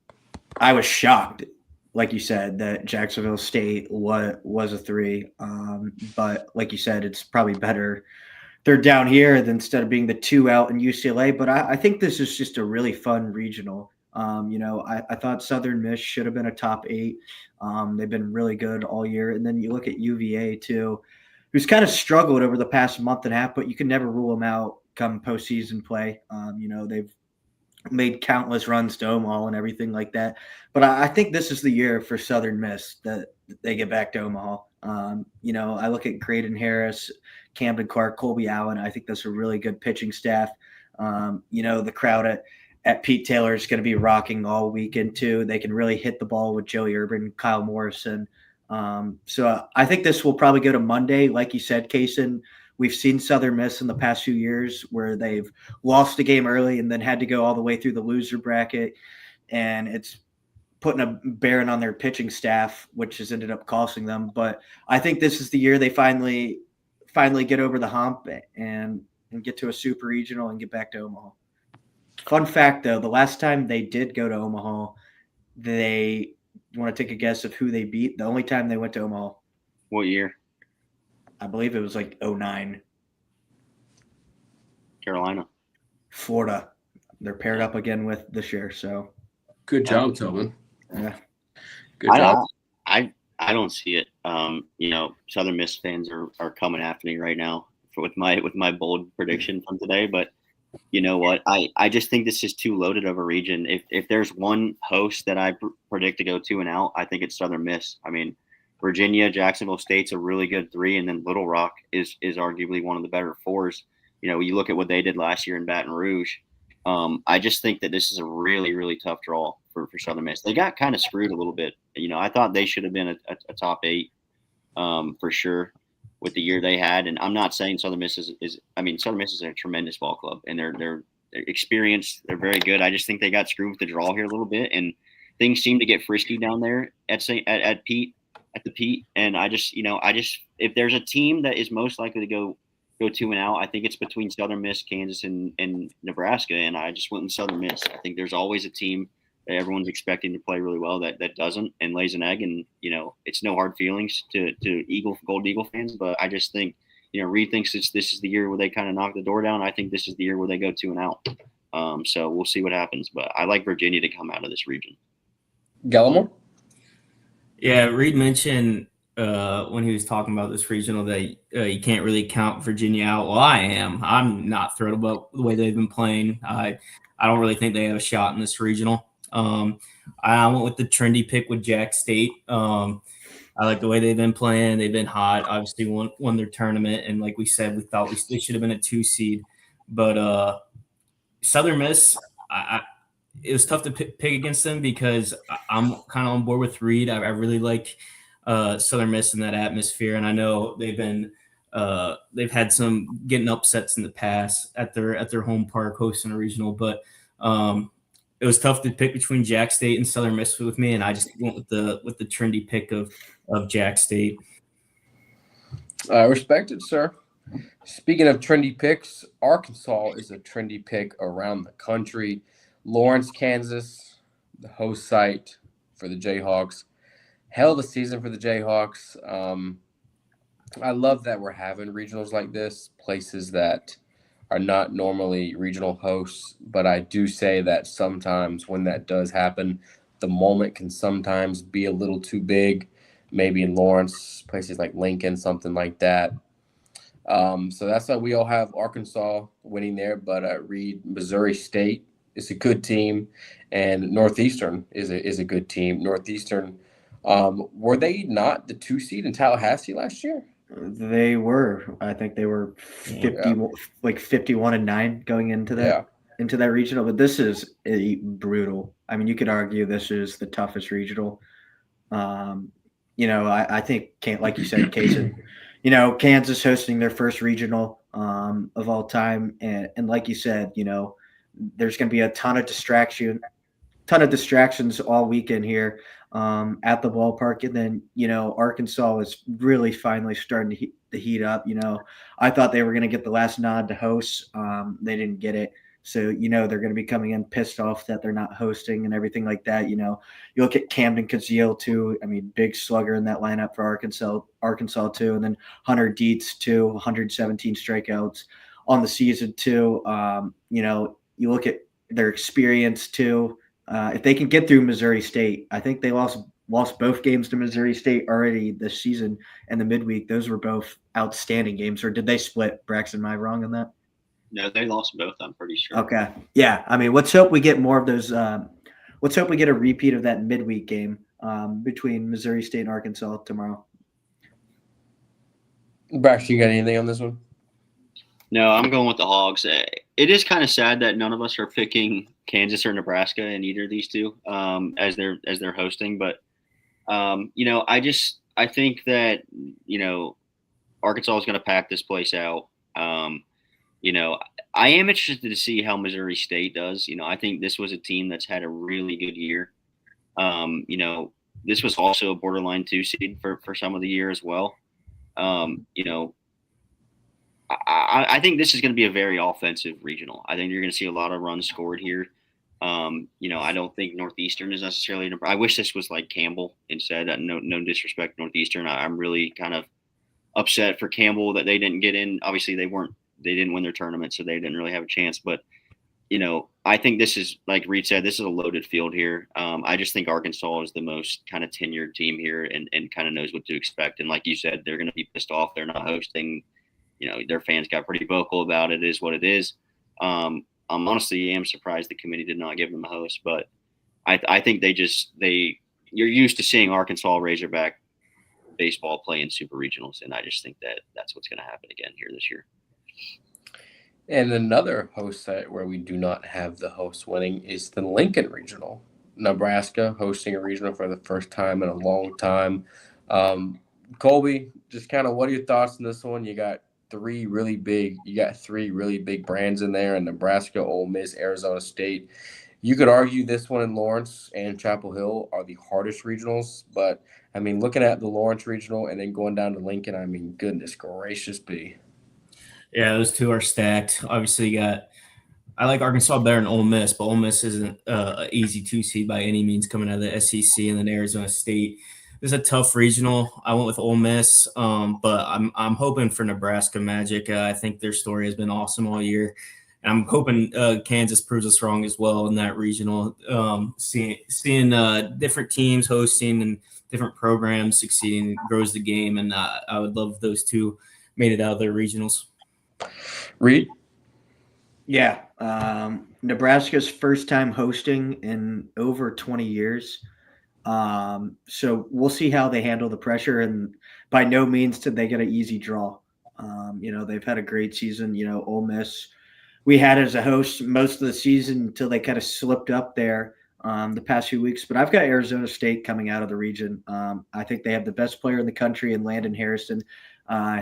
I was shocked, like you said, that Jacksonville State was a 3. But like you said, it's probably better they're down here than instead of being the 2 out in UCLA. But I think this is just a really fun regional. I thought Southern Miss should have been a top 8. They've been really good all year. And then you look at UVA too, who's kind of struggled over the past month and a half, but you can never rule them out come postseason play. made countless runs to Omaha and everything like that. But I think this is the year for Southern Miss that they get back to Omaha. I look at Graydon Harris, Camden Clark, Colby Allen. I think that's a really good pitching staff. The crowd at Pete Taylor is going to be rocking all weekend too. They can really hit the ball with Joey Urban, Kyle Morrison. So I think this will probably go to Monday. Like you said, Kaysen, we've seen Southern Miss in the past few years where they've lost a game early and then had to go all the way through the loser bracket. And it's putting a bearing on their pitching staff, which has ended up costing them. But I think this is the year they finally get over the hump and get to a super regional and get back to Omaha. Fun fact, though, the last time they did go to Omaha, they want to take a guess of who they beat. The only time they went to Omaha, What year? I believe it was like 09. Carolina. Florida. They're paired up again with this year. So Good job, Tobin. yeah. Good job. I don't see it. Southern Miss fans are coming after me right now with my bold prediction from today. But you know what? I just think this is too loaded of a region. If there's one host that I predict to go 2-0, I think it's Southern Miss. I mean, Virginia, Jacksonville State's a really good 3, and then Little Rock is arguably one of the better 4s. You look at what they did last year in Baton Rouge. I just think that this is a really, really tough draw for Southern Miss. They got kind of screwed a little bit. I thought they should have been a top 8 for sure with the year they had. And I'm not saying Southern Miss Southern Miss is a tremendous ball club, and they're experienced. They're very good. I just think they got screwed with the draw here a little bit, and things seem to get frisky down there at the Pete. And I just if there's a team that is most likely to go 2-0, I think it's between Southern Miss, Kansas, and Nebraska. And I just went with Southern Miss. I think there's always a team that everyone's expecting to play really well that doesn't and lays an egg. And it's no hard feelings to Gold Eagle fans, but I just think Reed thinks this is the year where they kind of knock the door down. I think this is the year where they go 2-0. So we'll see what happens. But I like Virginia to come out of this region. Gallimore? Yeah, Reed mentioned when he was talking about this regional that you can't really count Virginia out. Well, I am. I'm not thrilled about the way they've been playing. I don't really think they have a shot in this regional. I went with the trendy pick with Jack State. I like the way they've been playing. They've been hot. Obviously won their tournament, and like we said, we thought they should have been a 2 seed. But Southern Miss, it was tough to pick against them because I'm kind of on board with Reed. I really like Southern Miss in that atmosphere, and I know they've had some getting upsets in the past at their home park hosting a regional, but it was tough to pick between Jack State and Southern Miss with me, and I just went with the trendy pick of Jack State. Respected, sir. Speaking of trendy picks, Arkansas is a trendy pick around the country. Lawrence, Kansas, the host site for the Jayhawks. Hell of a season for the Jayhawks. I love that we're having regionals like this, places that are not normally regional hosts, but I do say that sometimes when that does happen, the moment can sometimes be a little too big, maybe in Lawrence, places like Lincoln, something like that. So that's why we all have Arkansas winning there, but Reed, Missouri State is a good team, and Northeastern is a good team. Northeastern, were they not the 2 seed in Tallahassee last year? They were. I think they were 51-9 going into that regional. But this is brutal. I mean, you could argue this is the toughest regional. I think like you said, Kaysen, Kansas hosting their first regional of all time, and like you said, there's going to be a ton of distractions all weekend here at the ballpark. And then, Arkansas is really finally starting to heat up. I thought they were going to get the last nod to host. They didn't get it. So, they're going to be coming in pissed off that they're not hosting and everything like that. You look at Camden Kazeel too. I mean, big slugger in that lineup for Arkansas too. And then Hunter Dietz too, 117 strikeouts on the season too. You look at their experience too. If they can get through Missouri State, I think they lost both games to Missouri State already this season and the midweek. Those were both outstanding games. Or did they split, Braxton? Am I wrong on that? No, they lost both. I'm pretty sure. Okay. Yeah. I mean, let's hope we get more of those. Let's hope we get a repeat of that midweek game between Missouri State and Arkansas tomorrow. Brax, you got anything on this one? No, I'm going with the Hogs. It is kind of sad that none of us are picking Kansas or Nebraska in either of these two as they're hosting. But I think that Arkansas is going to pack this place out. I am interested to see how Missouri State does. I think this was a team that's had a really good year. This was also a borderline 2 seed for some of the year as well. I think this is going to be a very offensive regional. I think you're going to see a lot of runs scored here. I don't think Northeastern is necessarily. I wish this was like Campbell instead. No disrespect, Northeastern. I'm really kind of upset for Campbell that they didn't get in. Obviously, they didn't win their tournament, so they didn't really have a chance. But I think this is, like Reed said, this is a loaded field here. I just think Arkansas is the most kind of tenured team here and kind of knows what to expect. And like you said, they're going to be pissed off. They're not hosting. Their fans got pretty vocal about it. It is what it is. I'm honestly am surprised the committee did not give them a host, but I think you're used to seeing Arkansas Razorback baseball play in super regionals, and I just think that that's what's going to happen again here this year. And another host site where we do not have the host winning is the Lincoln Regional. Nebraska hosting a regional for the first time in a long time. Colby, just kind of what are your thoughts on this one? You got three really big brands in there, and Nebraska, Ole Miss, Arizona State. You could argue this one in Lawrence and Chapel Hill are the hardest regionals, but I mean, looking at the Lawrence Regional and then going down to Lincoln, I mean, goodness gracious be. Yeah, those two are stacked. Obviously, I like Arkansas better than Ole Miss, but Ole Miss isn't an easy 2 seed by any means coming out of the SEC, and then Arizona State. This is a tough regional. I went with Ole Miss, but I'm hoping for Nebraska Magic. I think their story has been awesome all year. And I'm hoping Kansas proves us wrong as well in that regional. Seeing different teams hosting and different programs succeeding grows the game, and I would love those two made it out of their regionals. Reed? Yeah. Nebraska's first time hosting in over 20 years. So we'll see how they handle the pressure, and by no means did they get an easy draw. They've had a great season. Ole Miss, we had as a host most of the season until they kind of slipped up there the past few weeks. But I've got Arizona State coming out of the region. I think they have the best player in the country in Landon Harrison.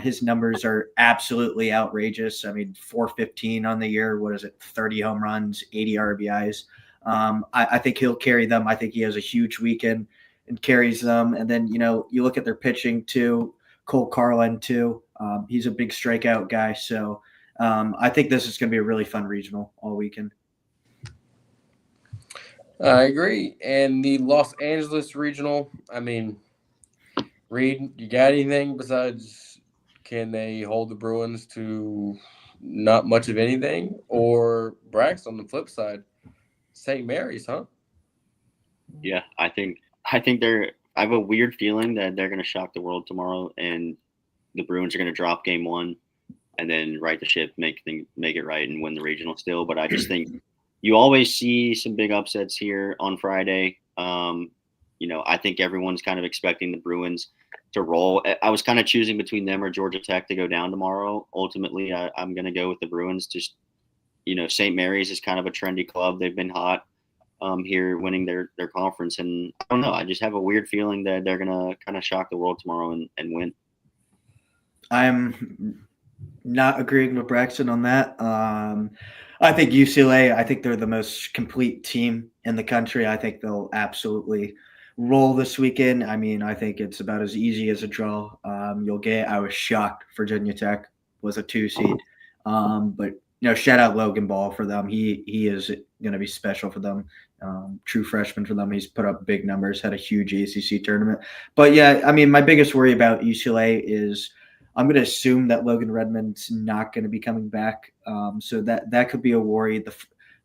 His numbers are absolutely outrageous. I mean, 415 on the year. What is it? 30 home runs, 80 RBIs. I think he'll carry them. I think he has a huge weekend and carries them. And then, you look at their pitching too. Cole Carlin too. He's a big strikeout guy. So I think this is going to be a really fun regional all weekend. I agree. And the Los Angeles Regional, I mean, Reed, you got anything besides can they hold the Bruins to not much of anything? Or Brax on the flip side, St. Mary's, huh? Yeah, I think I have a weird feeling that they're going to shock the world tomorrow, and the Bruins are going to drop game one and then right the ship, make it right, and win the regional still. But I just think you always see some big upsets here on Friday. I think everyone's kind of expecting the Bruins to roll. I was kind of choosing between them or Georgia Tech to go down tomorrow. Ultimately, I'm going to go with the Bruins. Just, St. Mary's is kind of a trendy club. They've been hot here winning their conference. And I don't know. I just have a weird feeling that they're going to kind of shock the world tomorrow and win. I'm not agreeing with Braxton on that. I think UCLA, I think they're the most complete team in the country. I think they'll absolutely roll this weekend. I mean, I think it's about as easy as a draw. I was shocked Virginia Tech was a 2 seed. But shout out Logan Ball for them. He is going to be special for them. True freshman for them. He's put up big numbers, had a huge ACC tournament. But yeah, I mean, my biggest worry about UCLA is I'm going to assume that Logan Redmond's not going to be coming back. So that could be a worry the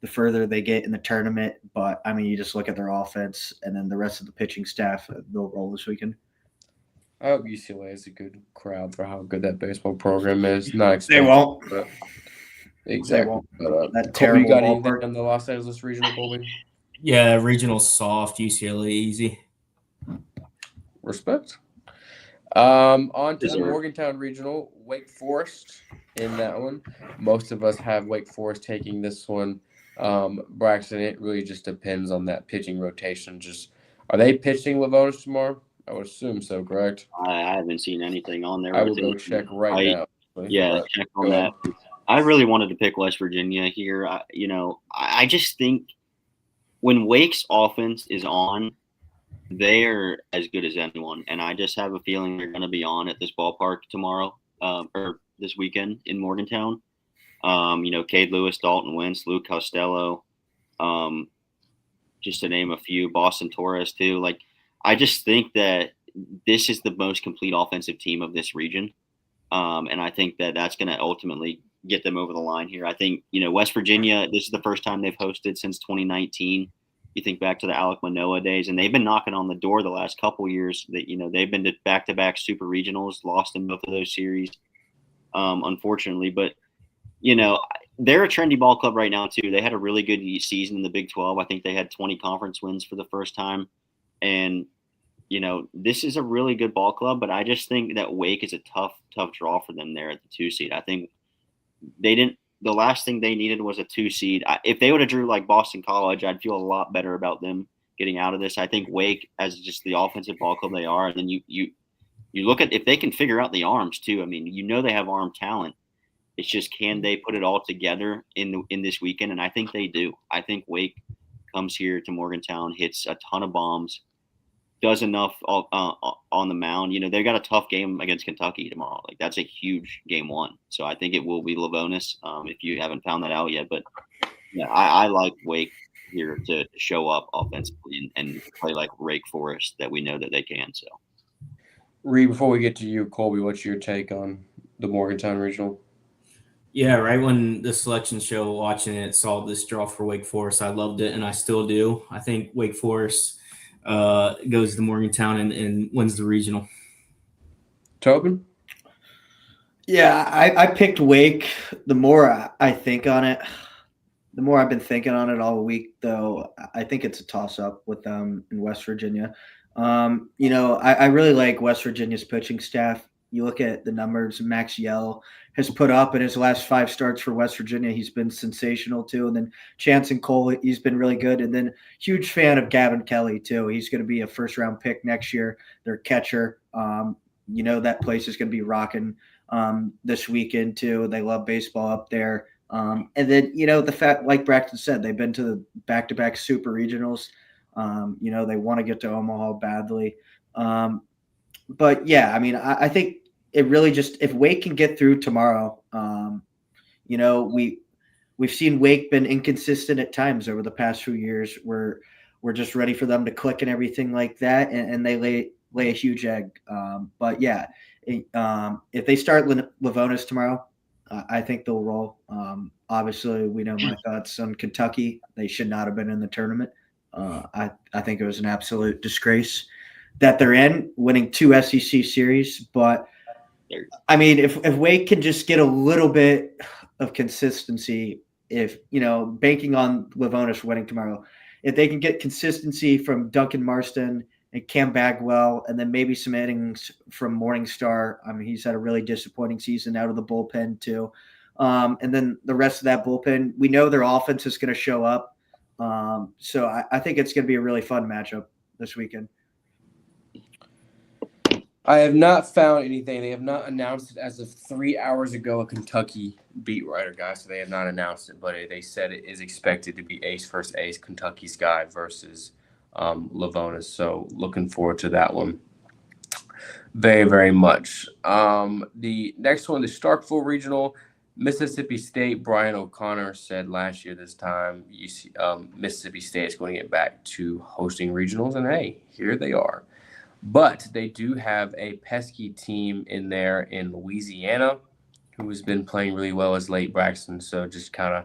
further they get in the tournament. But, I mean, you just look at their offense and then the rest of the pitching staff, they'll roll this weekend. I hope UCLA is a good crowd for how good that baseball program is. Not They won't. But Exactly. won't. But, That Colby, terrible you got anything ballpark. on the Los Angeles Regional, Colby? Yeah, regional soft, UCLA easy. Respect. On to the Deserved. Morgantown Regional, Wake Forest in that one. Most of us have Wake Forest taking this one. Braxton, it really just depends on that pitching rotation. Are they pitching Livonis tomorrow? I would assume so, correct? I haven't seen anything on there. I with will go it. check right now. Yeah, But check go on ahead. that. I really wanted to pick West Virginia here. I just think when Wake's offense is on, they're as good as anyone, and I just have a feeling they're going to be on at this ballpark tomorrow, or this weekend in Morgantown. Cade Lewis, Dalton Wentz, Luke Costello, just to name a few, Boston Torres too. Like, I just think that this is the most complete offensive team of this region, and I think that that's going to ultimately get them over the line here. I think West Virginia. This is the first time they've hosted since 2019. You think back to the Alec Manoa days, and they've been knocking on the door the last couple years. That they've been to back-to-back super regionals, lost in both of those series, unfortunately. But they're a trendy ball club right now too. They had a really good season in the Big 12. I think they had 20 conference wins for the first time, and this is a really good ball club. But I just think that Wake is a tough draw for them there at the 2 seed. I think they didn't. The last thing they needed was a 2 seed. If they would have drew like Boston College, I'd feel a lot better about them getting out of this. I think Wake, as just the offensive ball club they are, and then you look at if they can figure out the arms too. I mean, they have arm talent. It's just, can they put it all together in this weekend? And I think they do. I think Wake comes here to Morgantown, hits a ton of bombs, does enough on the mound. They got a tough game against Kentucky tomorrow. Like, that's a huge game one. So I think it will be Livonis, if you haven't found that out yet. But yeah, I like Wake here to show up offensively and play like Wake Forest that we know that they can. So, Reed, before we get to you, Colby, what's your take on the Morgantown Regional? Yeah, right when the selection show, watching it, saw this draw for Wake Forest, I loved it, and I still do. I think Wake Forest goes to Morgantown and wins the regional. Tobin? Yeah, I picked Wake. The more I think on it, the more I've been thinking on it all week, though, I think it's a toss-up with them in West Virginia. I really like West Virginia's pitching staff. You look at the numbers Max Yell has put up in his last 5 starts for West Virginia. He's been sensational, too. And then Chance and Cole, he's been really good. And then huge fan of Gavin Kelly, too. He's going to be a first-round pick next year. Their catcher. That place is going to be rocking this weekend, too. They love baseball up there. And then, the fact, like Braxton said, they've been to the back-to-back super regionals. They want to get to Omaha badly. But yeah, I mean, I think it really just, if Wake can get through tomorrow, we've seen Wake been inconsistent at times over the past few years. We're just ready for them to click and everything like that, and they lay a huge egg. But yeah, if they start Livonis tomorrow, I think they'll roll. Obviously, we know my thoughts on Kentucky. They should not have been in the tournament. I think it was an absolute disgrace that they're in, winning 2 SEC series. But, I mean, if Wake can just get a little bit of consistency, banking on Livonis winning tomorrow, if they can get consistency from Duncan Marston and Cam Bagwell, and then maybe some innings from Morningstar. I mean, he's had a really disappointing season out of the bullpen too. And then the rest of that bullpen, we know their offense is going to show up. So I think it's going to be a really fun matchup this weekend. I have not found anything. They have not announced it as of 3 hours ago. A Kentucky beat writer guy, so they have not announced it, but they said it is expected to be ace versus ace, Kentucky's guy versus Livonis. So looking forward to that one very, very much. The next one, the Starkville Regional, Mississippi State. Brian O'Connor said last year this time, Mississippi State is going to get back to hosting regionals, and hey, here they are. But they do have a pesky team in there in Louisiana who has been playing really well as late, Braxton. So just kind of,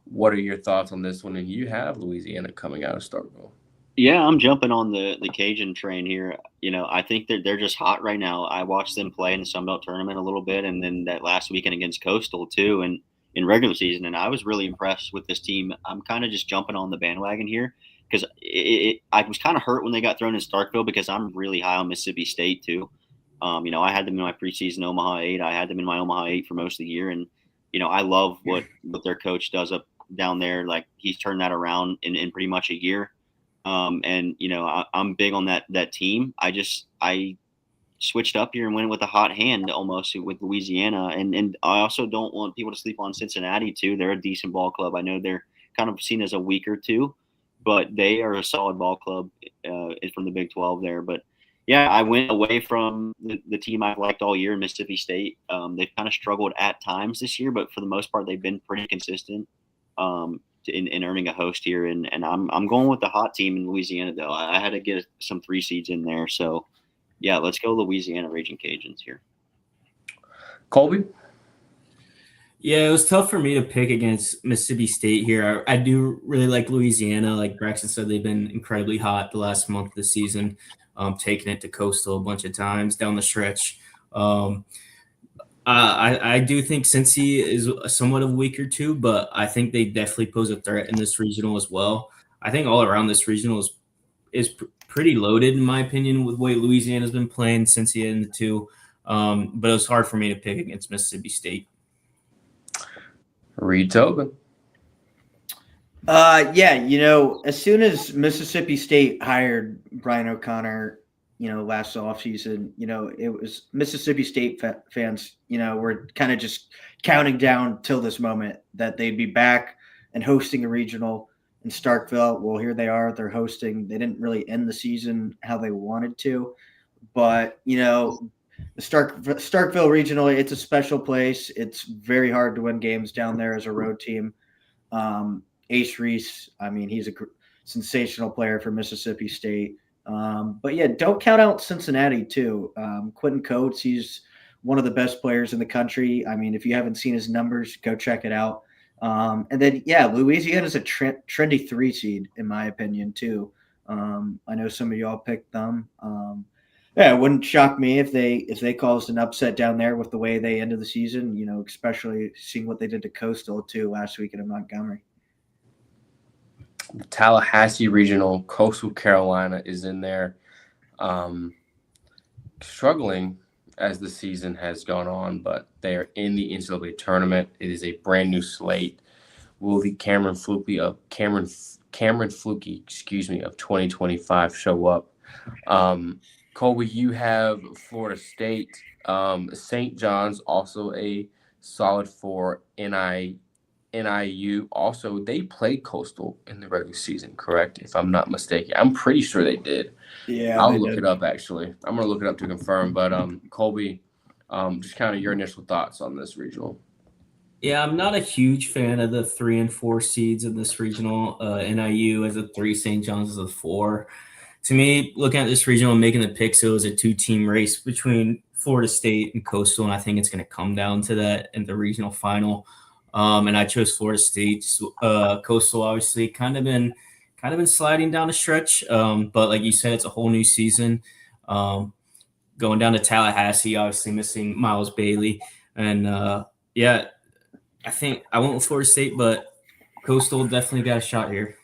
what are your thoughts on this one? And you have Louisiana coming out of Starkville. Yeah, I'm jumping on the Cajun train here. I think they're just hot right now. I watched them play in the Sun Belt tournament a little bit, and then that last weekend against Coastal too. And in regular season, and I was really impressed with this team. I'm kind of just jumping on the bandwagon here because I was kind of hurt when they got thrown in Starkville because I'm really high on Mississippi State too. I had them in my preseason Omaha 8. I had them in my Omaha 8 for most of the year, and I love what their coach does up down there. Like, he's turned that around in pretty much a year. I'm big on that team. I switched up here and went with a hot hand almost with Louisiana. And I also don't want people to sleep on Cincinnati too. They're a decent ball club. I know they're kind of seen as a weaker too, but they are a solid ball club from the Big 12 there. But yeah, I went away from the team I've liked all year, Mississippi State. They've kind of struggled at times this year, but for the most part, they've been pretty consistent in earning a host here. And I'm going with the hot team in Louisiana, though. I had to get some 3 seeds in there. So, yeah, let's go Louisiana Raging Cajuns here. Colby? Yeah, it was tough for me to pick against Mississippi State here. I do really like Louisiana. Like Braxton said, they've been incredibly hot the last month of the season, taking it to Coastal a bunch of times down the stretch. I do think Cincy is somewhat of weaker too, but I think they definitely pose a threat in this regional as well. I think all around this regional is pretty loaded, in my opinion, with the way Louisiana's been playing since the end of the 2. But it was hard for me to pick against Mississippi State. Reed Tobin. As soon as Mississippi State hired Brian O'Connor, last offseason, it was Mississippi State fans, were kind of just counting down till this moment that they'd be back and hosting a regional in Starkville. Well, here they are. They're hosting. They didn't really end the season how they wanted to. But, the Starkville Regional, it's a special place. It's very hard to win games down there as a road team. Ace Reese, he's a sensational player for Mississippi State. But yeah, don't count out Cincinnati too. Quentin Coates, he's one of the best players in the country. If you haven't seen his numbers, go check it out. And then, Louisiana is a trendy 3 seed, in my opinion, too. I know some of y'all picked them. It wouldn't shock me if they caused an upset down there with the way they ended the season, especially seeing what they did to Coastal, too, last weekend in Montgomery. The Tallahassee Regional, Coastal Carolina is in there, struggling as the season has gone on, but they are in the NCAA tournament. It is a brand new slate. Will the Cameron Fluke of 2025 show up? Colby, you have Florida State. St. John's, also a solid for NIU. Also, they played Coastal in the regular season, correct? If I'm not mistaken. I'm pretty sure they did. Yeah, I'll look it up, actually. I'm going to look it up to confirm. But, Colby, just kind of your initial thoughts on this regional. Yeah, I'm not a huge fan of the 3 and 4 seeds in this regional. NIU as a 3, St. John's as a 4. To me, looking at this regional and making the pick, so it was a 2-team race between Florida State and Coastal, and I think it's going to come down to that in the regional final. And I chose Florida State. Coastal obviously kind of been sliding down the stretch, but like you said, it's a whole new season. Going down to Tallahassee, obviously missing Miles Bailey, and I think I went with Florida State, but Coastal definitely got a shot here.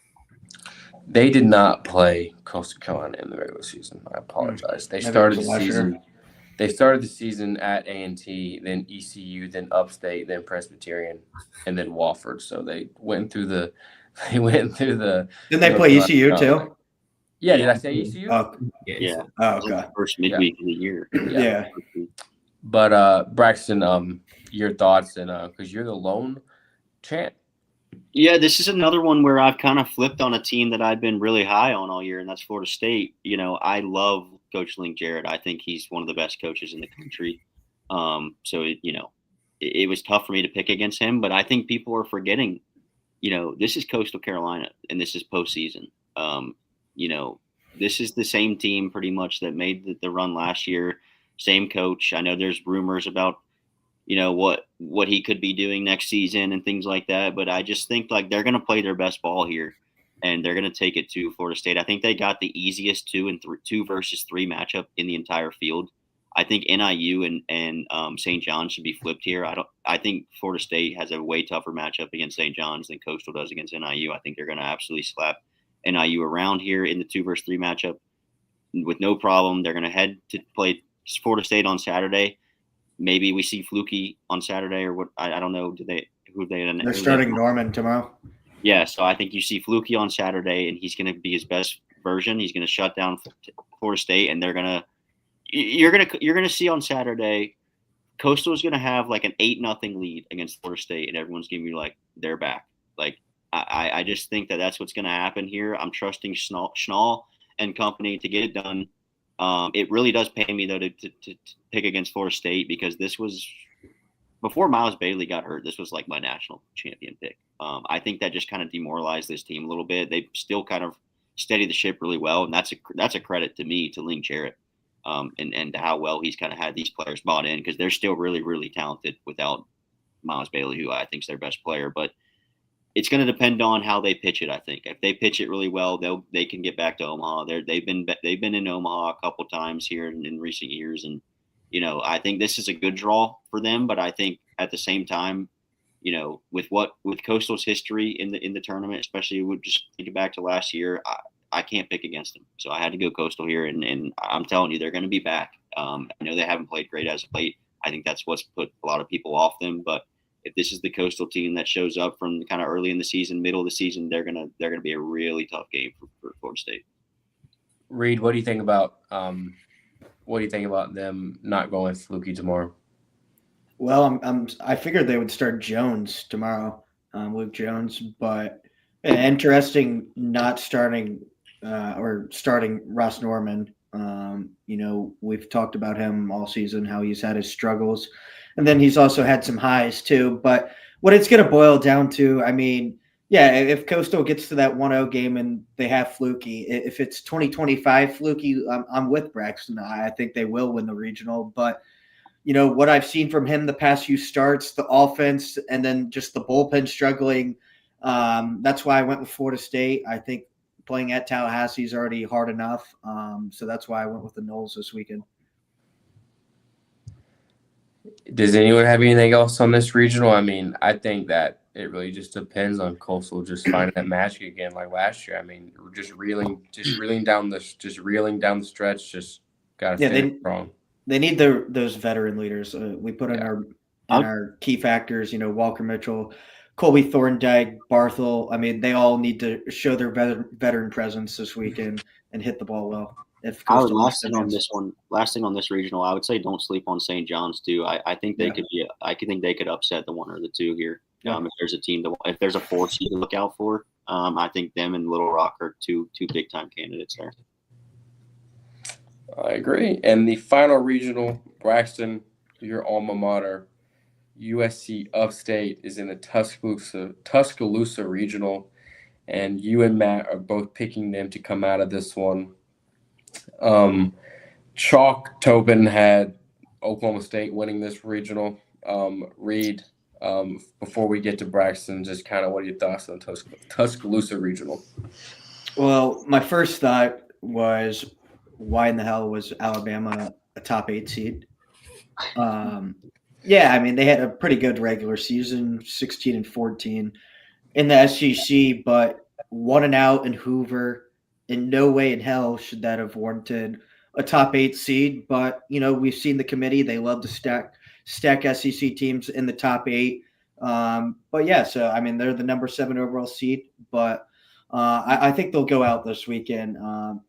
They did not play Coastal Carolina in the regular season. I apologize. They started the season at A&T, then ECU, then Upstate, then Presbyterian, and then Wofford. So they went through the. Didn't they play ECU too? Yeah. Did I say ECU? Yeah. Oh, okay. First midweek of the year. Yeah. But Braxton, your thoughts, and because you're the lone champ. Yeah, this is another one where I've kind of flipped on a team that I've been really high on all year, and that's Florida State. I love Coach Link Jarrett. I think he's one of the best coaches in the country. It was tough for me to pick against him, but I think people are forgetting, this is Coastal Carolina, and this is postseason. This is the same team pretty much that made the run last year. Same coach. I know there's rumors about what he could be doing next season and things like that. But I just think like they're going to play their best ball here, and they're going to take it to Florida State. I think they got the easiest 2 versus 3 matchup in the entire field. I think NIU and St. John's should be flipped here. I think Florida State has a way tougher matchup against St. John's than Coastal does against NIU. I think they're going to absolutely slap NIU around here in the 2 versus 3 matchup with no problem. They're going to head to play Florida State on Saturday. Maybe we see Fluky on Saturday or what? I don't know. They're starting Norman tomorrow. Yeah, so I think you see Fluky on Saturday, and he's going to be his best version. He's going to shut down Florida State, and you're gonna see on Saturday, Coastal is gonna have like an 8-0 lead against Florida State, and everyone's gonna be like, they're back. Like I just think that's what's gonna happen here. I'm trusting Schnall and company to get it done. It really does pay me though to pick against Florida State because this was before Miles Bailey got hurt. This was like my national champion pick. I think that just kind of demoralized this team a little bit. They still kind of steadied the ship really well, and that's a credit to me, to Ling Jarrett. And how well he's kind of had these players bought in because they're still really, really talented without Miles Bailey, who I think is their best player. But it's going to depend on how they pitch it. I think if they pitch it really well, they can get back to Omaha. They've been in Omaha a couple times here in recent years, and I think this is a good draw for them. But I think at the same time, with Coastal's history in the tournament, especially just thinking back to last year, I can't pick against them. So I had to go Coastal here, and I'm telling you, they're going to be back. I know they haven't played great as of late. I think that's what's put a lot of people off them. But if this is the Coastal team that shows up from kind of early in the season, middle of the season, they're gonna be a really tough game for Florida State. Reed, what do you think about them not going with Fluky tomorrow? Well, I figured they would start Jones tomorrow, Luke Jones, but interesting not starting or starting Ross Norman. We've talked about him all season, how he's had his struggles, and then he's also had some highs too. But what it's going to boil down to, if Coastal gets to that 1-0 game and they have Fluky, if it's 2025 Fluky, I'm with Braxton. I think they will win the regional. But what I've seen from him the past few starts, the offense, and then just the bullpen struggling. That's why I went with Florida State. I think playing at Tallahassee is already hard enough. So that's why I went with the Noles this weekend. Does anyone have anything else on this regional? I think that it really just depends on Coastal just finding that magic again like last year. We're just reeling down the stretch. Just got to finish strong. They need those veteran leaders. We put in our key factors. Walker Mitchell, Colby Thorndike, Barthel. They all need to show their veteran presence this weekend and hit the ball well. Last thing on this regional, I would say don't sleep on St. John's too. I think they could be. I think they could upset the 1 or the 2 here. If there's a team if there's a 4 seed to look out for, I think them and Little Rock are two big time candidates there. I agree. And the final regional, Braxton, your alma mater, USC Upstate is in the Tuscaloosa regional, and you and Matt are both picking them to come out of this one. Chalk Tobin had Oklahoma State winning this regional. Reed, before we get to Braxton, just kind of what are your thoughts on Tuscaloosa regional? Well, my first thought was, why in the hell was Alabama a top 8 seed? They had a pretty good regular season, 16-14 in the SEC, but 1-0 in Hoover. In no way in hell should that have warranted a top 8 seed. But we've seen the committee; they love to stack SEC teams in the top 8. They're the number 7 overall seed, but I think they'll go out this weekend. I'm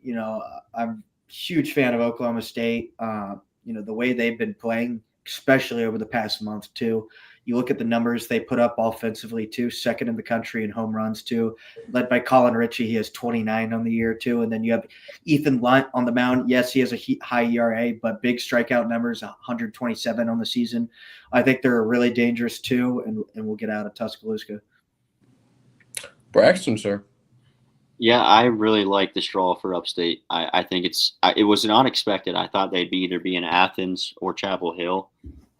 a huge fan of Oklahoma State. The way they've been playing, especially over the past month too. You look at the numbers they put up offensively too, second in the country in home runs too, led by Colin Ritchie. He has 29 on the year too. And then you have Ethan Lunt on the mound. Yes, he has a high ERA, but big strikeout numbers, 127 on the season. I think they're really dangerous too, and we'll get out of Tuscaloosa. Braxton, sir. Yeah, I really like this draw for Upstate. I think it was not expected. I thought they'd either be in Athens or Chapel Hill.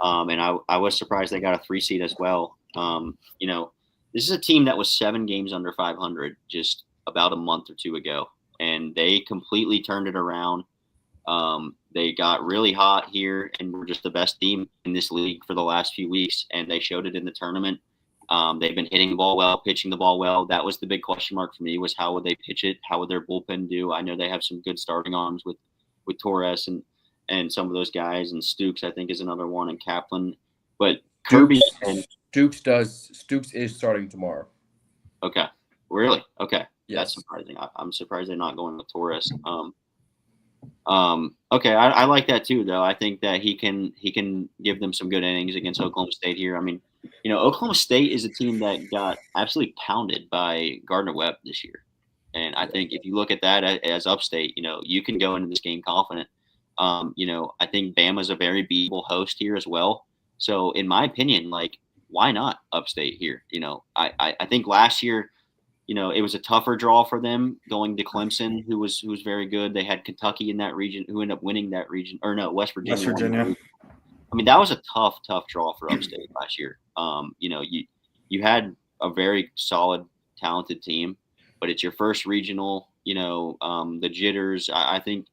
And I was surprised they got a 3 seed as well. This is a team that was 7 games under 500 just about a month or 2 ago, and they completely turned it around. They got really hot here and were just the best team in this league for the last few weeks, and they showed it in the tournament. They've been hitting the ball well, pitching the ball well. That was the big question mark for me, was how would they pitch it? How would their bullpen do? I know they have some good starting arms with Torres and some of those guys, and Stooks, I think, is another one, and Kaplan. But Kirby and Stooks is starting tomorrow. Okay. Really? Okay. Yes. That's surprising. I'm surprised they're not going with Torres. Okay. I like that too, though. I think that he can give them some good innings against Oklahoma State here. I mean, Oklahoma State is a team that got absolutely pounded by Gardner-Webb this year. And I think if you look at that as Upstate, you can go into this game confident. I think Bama's a very beatable host here as well. So in my opinion, why not Upstate here? I think last year, it was a tougher draw for them going to Clemson, who was very good. They had Kentucky in that region, who ended up winning that region, or no, West Virginia. West Virginia. I mean, that was a tough draw for Upstate last year. You had a very solid, talented team, but it's your first regional. The jitters. I think.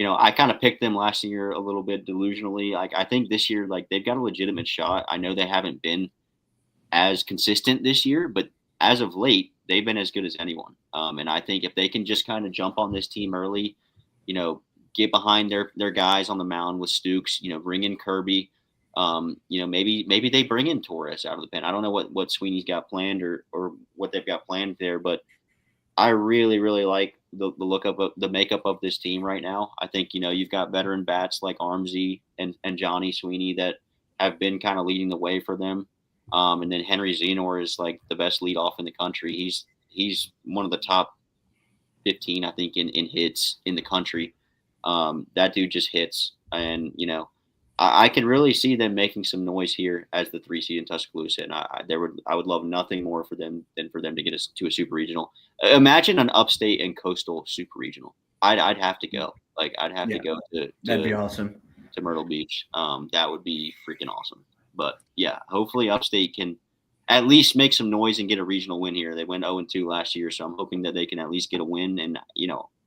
I kind of picked them last year a little bit delusionally. I think this year, they've got a legitimate shot. I know they haven't been as consistent this year, but as of late, they've been as good as anyone. And I think if they can just kind of jump on this team early, get behind their guys on the mound with Stooks, bring in Kirby, maybe they bring in Torres out of the pen. I don't know what Sweeney's got planned or what they've got planned there, but I really, really like the the makeup of this team right now. I think, you've got veteran bats like Armsy and Johnny Sweeney that have been kind of leading the way for them. And then Henry Zenor is the best leadoff in the country. He's one of the top 15, I think, in hits in the country. That dude just hits. And, I can really see them making some noise here as the 3 seed in Tuscaloosa. And I would love nothing more for them than for them to get us to a super regional. Imagine an Upstate and Coastal super regional. I'd have to go. I'd have to go to that'd be awesome. To Myrtle Beach. That would be freaking awesome. But yeah, hopefully Upstate can at least make some noise and get a regional win here. They went 0-2 last year, so I'm hoping that they can at least get a win. And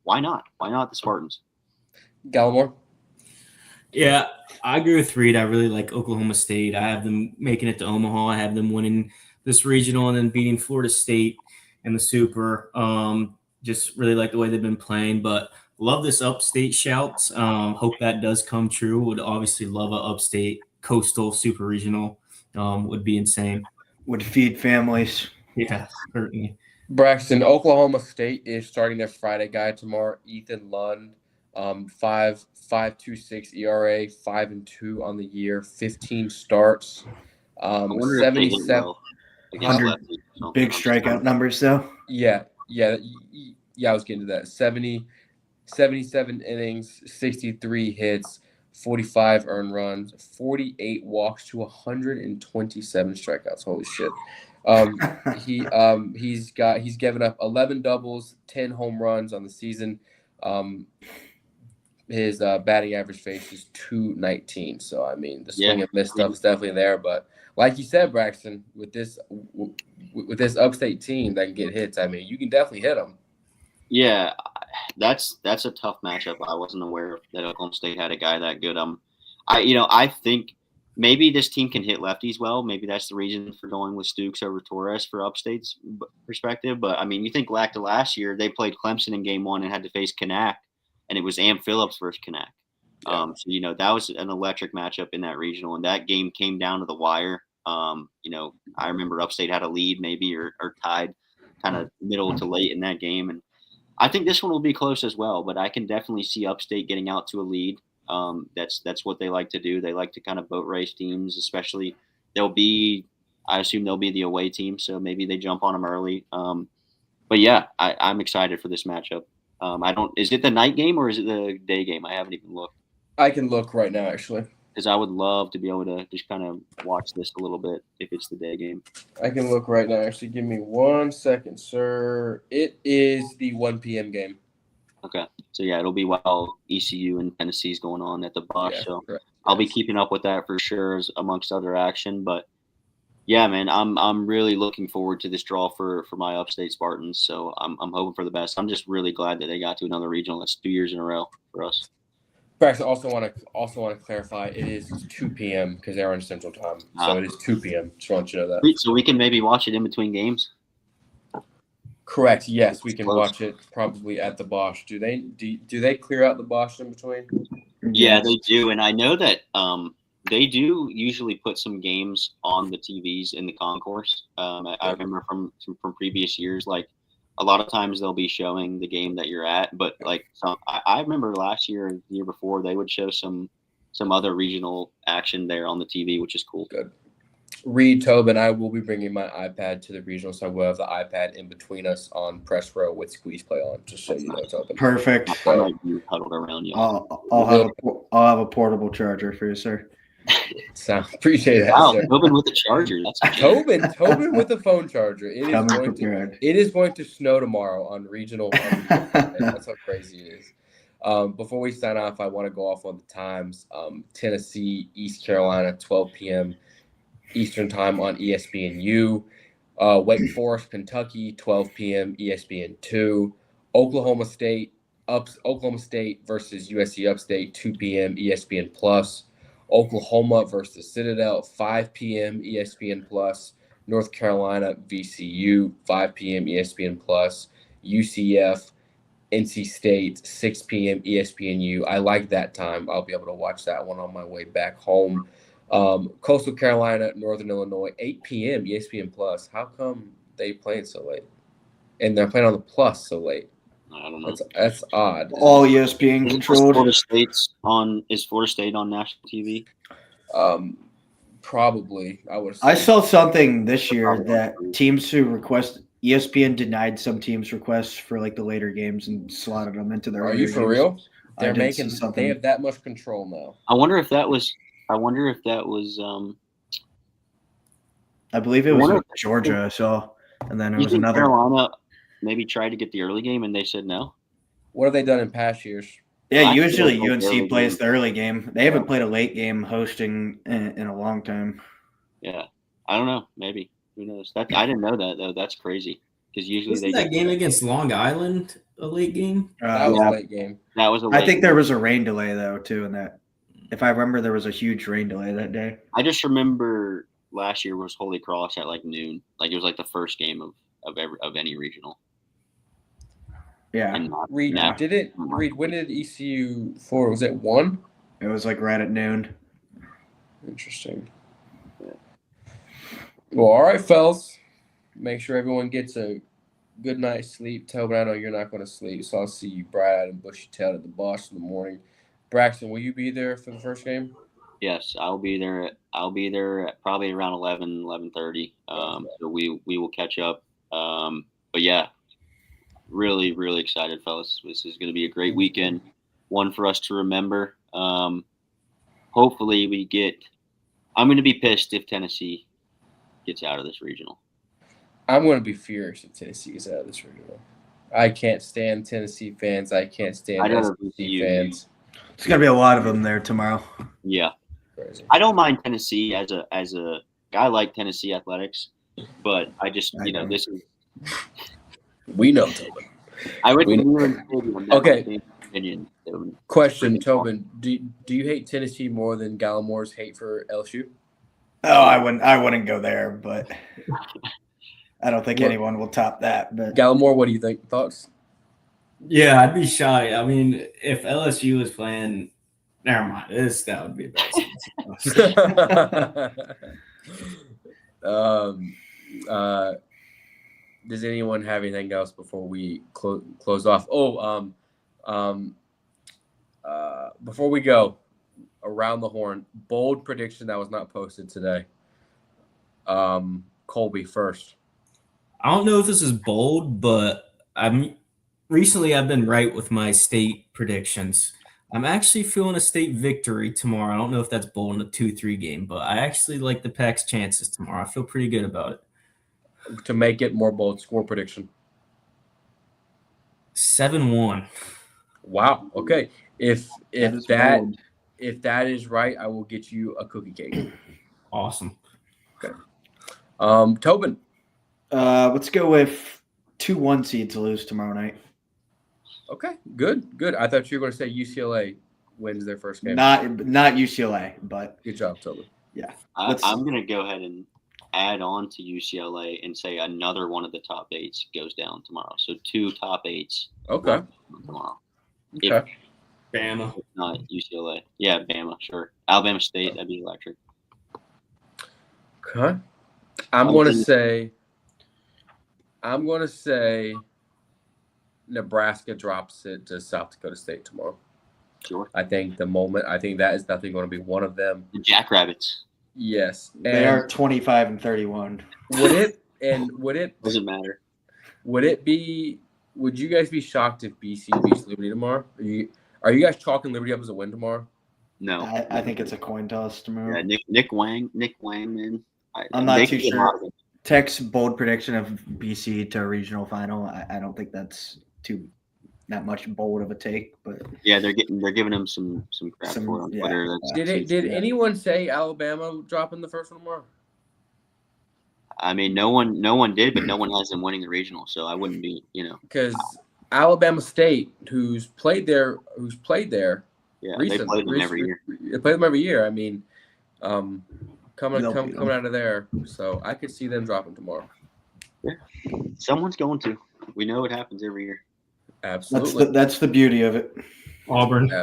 why not? Why not the Spartans? Gallimore? Yeah, I agree with Reed. I really like Oklahoma State. I have them making it to Omaha. I have them winning this regional and then beating Florida State in the Super. Just really like the way they've been playing, but love this Upstate shouts. Hope that does come true. Would obviously love a Upstate Coastal Super Regional. Would be insane. Would feed families. Yeah, certainly. Braxton, Oklahoma State is starting their Friday guy tomorrow. Ethan Lund, 5.26 ERA, 5-2 on the year, 15 starts, 77. 100 big strikeout numbers, though. Yeah. I was getting to that. 77 innings, 63 hits, 45 earned runs, 48 walks to 127 strikeouts. Holy shit. He's given up 11 doubles, 10 home runs on the season. His batting average face is .219. So I mean, the swing and miss stuff is definitely there. But like you said, Braxton, with this Upstate team that can get hits, I mean, you can definitely hit them. Yeah, that's a tough matchup. I wasn't aware that Oklahoma State had a guy that good. I think maybe this team can hit lefties well. Maybe that's the reason for going with Stooks over Torres for Upstate's perspective. But I mean, you think back to last year, they played Clemson in game 1 and had to face Kanak, and it was Am Phillips versus Kanak. Yeah. So that was an electric matchup in that regional, and that game came down to the wire. I remember Upstate had a lead maybe or tied kind of middle to late in that game, and I think this one will be close as well, but I can definitely see Upstate getting out to a lead. That's what they like to do. They like to kind of boat race teams, especially I assume they'll be the away team, so maybe they jump on them early. But yeah, I'm excited for this matchup. Is it the night game or is it the day game? I haven't even looked. I can look right now, actually. Because I would love to be able to just kind of watch this a little bit if it's the day game. I can look right now. Actually, give me 1 second, sir. It is the 1 p.m. game. Okay. So, yeah, it'll be while ECU and Tennessee's going on at the Busch. Yeah, so correct. I'll be keeping up with that for sure, amongst other action. But, yeah, man, I'm really looking forward to this draw for my Upstate Spartans. So I'm hoping for the best. I'm just really glad that they got to another regional. That's 2 years in a row for us. Braxton, also want to clarify, it is 2 p.m. because they're on Central Time, so it is 2 p.m. Just want you to know that. So we can maybe watch it in between games. Correct. Yes, we can watch it probably at the Bosch. Do they clear out the Bosch in between? Yeah, they do, and I know that they do usually put some games on the TVs in the concourse. I remember from previous years, like a lot of times they'll be showing the game that you're at, but like I remember last year and the year before they would show some other regional action there on the TV, which is cool. Good. Reed, Tobin, I will be bringing my iPad to the regional, so we'll have the iPad in between us on press row with squeeze play on, just so you know, Tobin. Perfect. I might be huddled around you. I'll have a portable charger for you, sir. Appreciate that. Wow, Sir. Tobin with the charger. That's Tobin with the phone charger. It is going to snow tomorrow on regional. That's how crazy it is. Before we sign off, I want to go off on the times. Tennessee, East Carolina, 12 p.m. Eastern time on ESPNU. Wake Forest, Kentucky, 12 p.m. ESPN2. Oklahoma State versus USC Upstate, 2 p.m. ESPN Plus. Oklahoma versus Citadel, 5 p.m. ESPN Plus. North Carolina, VCU, 5 p.m. ESPN Plus. UCF, NC State, 6 p.m. ESPNU. I like that time. I'll be able to watch that one on my way back home. Coastal Carolina, Northern Illinois, 8 p.m. ESPN Plus. How come they playing so late? And they're playing on the Plus so late. I don't know. That's odd. All ESPN controlled. Is Florida State on national TV? Probably. I saw something this year that teams who request ESPN denied some teams' requests for like the later games and slotted them into their. Are you for real? They have that much control now. I wonder if that was. I believe it was Georgia. So, and then it was another. Carolina maybe tried to get the early game and they said no. What have they done in past years? Yeah, usually UNC plays the early game. They haven't played a late game hosting in a long time. Yeah, I don't know. Maybe, who knows? I didn't know that though. That's crazy because usually Isn't that game against Long Island a late game? That was a late game. That was a late I think there was a rain delay though too in that. If I remember, there was a huge rain delay that day. I just remember last year was Holy Cross at like noon. Like it was like the first game of any regional. Yeah. Reed, when did ECU for? Was it 1? It was like right at noon. Interesting. Yeah. Well, all right, fellas. Make sure everyone gets a good night's sleep. Tobin, I know you're not going to sleep, so I'll see you bright-eyed and bushy-tailed at the Bosch in the morning. Braxton, will you be there for the first game? Yes, I'll be there at probably around 11:30. So we will catch up. But yeah, really, really excited, fellas. This is going to be a great weekend, one for us to remember. Hopefully we get – I'm going to be pissed if Tennessee gets out of this regional. I'm going to be furious if Tennessee gets out of this regional. I can't stand Tennessee fans. I can't stand SEC fans. There's going to be a lot of them there tomorrow. Yeah. Crazy. I don't mind Tennessee as a guy like Tennessee athletics, but I just, this is – We know, Tobin. I would okay. Question, Tobin. Do you hate Tennessee more than Gallimore's hate for LSU? Oh, I wouldn't go there, but I don't think anyone will top that. But Gallimore, what do you think? Thoughts? Yeah, I'd be shy. I mean, if LSU was playing, never mind. That would be bad. Does anyone have anything else before we close off? Before we go, around the horn, bold prediction that was not posted today. Colby first. I don't know if this is bold, but recently I've been right with my state predictions. I'm actually feeling a state victory tomorrow. I don't know if that's bold in a 2-3 game, but I actually like the Pack's chances tomorrow. I feel pretty good about it. To make it more bold, score prediction. 7-1. Wow. Okay. If that is right, I will get you a cookie cake. Awesome. Okay. Tobin. Let's go with 2-1 seed to lose tomorrow night. Okay. Good. I thought you were going to say UCLA wins their first game. Not UCLA, but Good job, Tobin. yeah. I'm going to go ahead and add on to UCLA and say another one of the top 8s goes down tomorrow. So 2 top 8s Okay. tomorrow. Okay. Bama. If not UCLA. Yeah, Bama, sure. Alabama State, that'd be electric. Okay. I'm going to say Nebraska drops it to South Dakota State tomorrow. Sure. I think that is definitely going to be one of them. The Jackrabbits. Yes. They are 25-31. Would it Doesn't matter. would you guys be shocked if BC beats Liberty tomorrow? Are you guys chalking Liberty up as a win tomorrow? No. I think it's a coin toss tomorrow. Yeah, Nick Wangman. I'm not too sure. Tech's bold prediction of BC to a regional final. I don't think that's that much bold of a take, but yeah, they're giving him some crap for it on Twitter. Did anyone say Alabama dropping the first one tomorrow? I mean, no one did, but no one has them winning the regional, so I wouldn't be, because Alabama State, who's played there. Yeah, recently, they play them every year. They play them every year. I mean, coming out of there, so I could see them dropping tomorrow. Yeah, someone's going to. We know it happens every year. Absolutely, that's the beauty of it. Auburn. Yeah.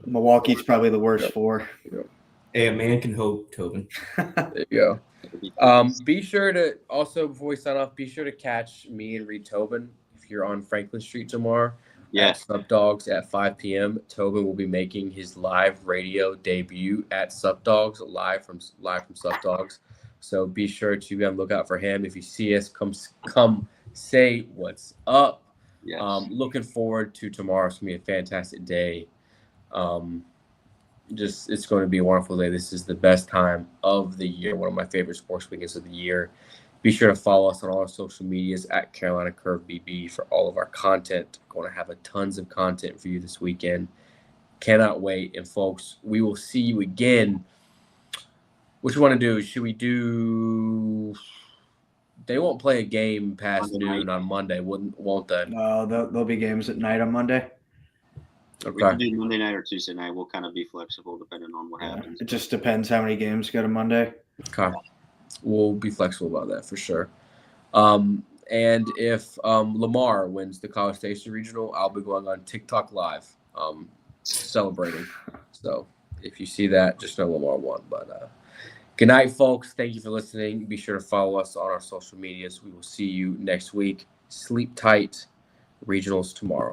Milwaukee's probably the worst 4. Yep. Hey, a man can hope, Tobin. There you go. Be sure to also, before we sign off, be sure to catch me and Reed Tobin if you're on Franklin Street tomorrow. Yeah. At Sup Dogs at 5 p.m. Tobin will be making his live radio debut at Sup Dogs, live from Sup Dogs. So be sure to be on the lookout for him. If you see us, come say what's up. Yes. Looking forward to tomorrow. It's gonna be a fantastic day. It's going to be a wonderful day. This is the best time of the year. One of my favorite sports weekends of the year. Be sure to follow us on all our social medias at Carolina Curveball for all of our content. Going to have tons of content for you this weekend. Cannot wait. And folks, we will see you again. What you want to do? Should we do? They won't play a game past noon on Monday, won't they? No, there'll be games at night on Monday. We Okay. can do Monday night or Tuesday night. We'll kind of be flexible depending on what happens. It just depends how many games go to Monday. Okay. We'll be flexible about that for sure. And if Lamar wins the College Station Regional, I'll be going on TikTok Live celebrating. So if you see that, just know Lamar won. But good night, folks. Thank you for listening. Be sure to follow us on our social medias. We will see you next week. Sleep tight. Regionals tomorrow.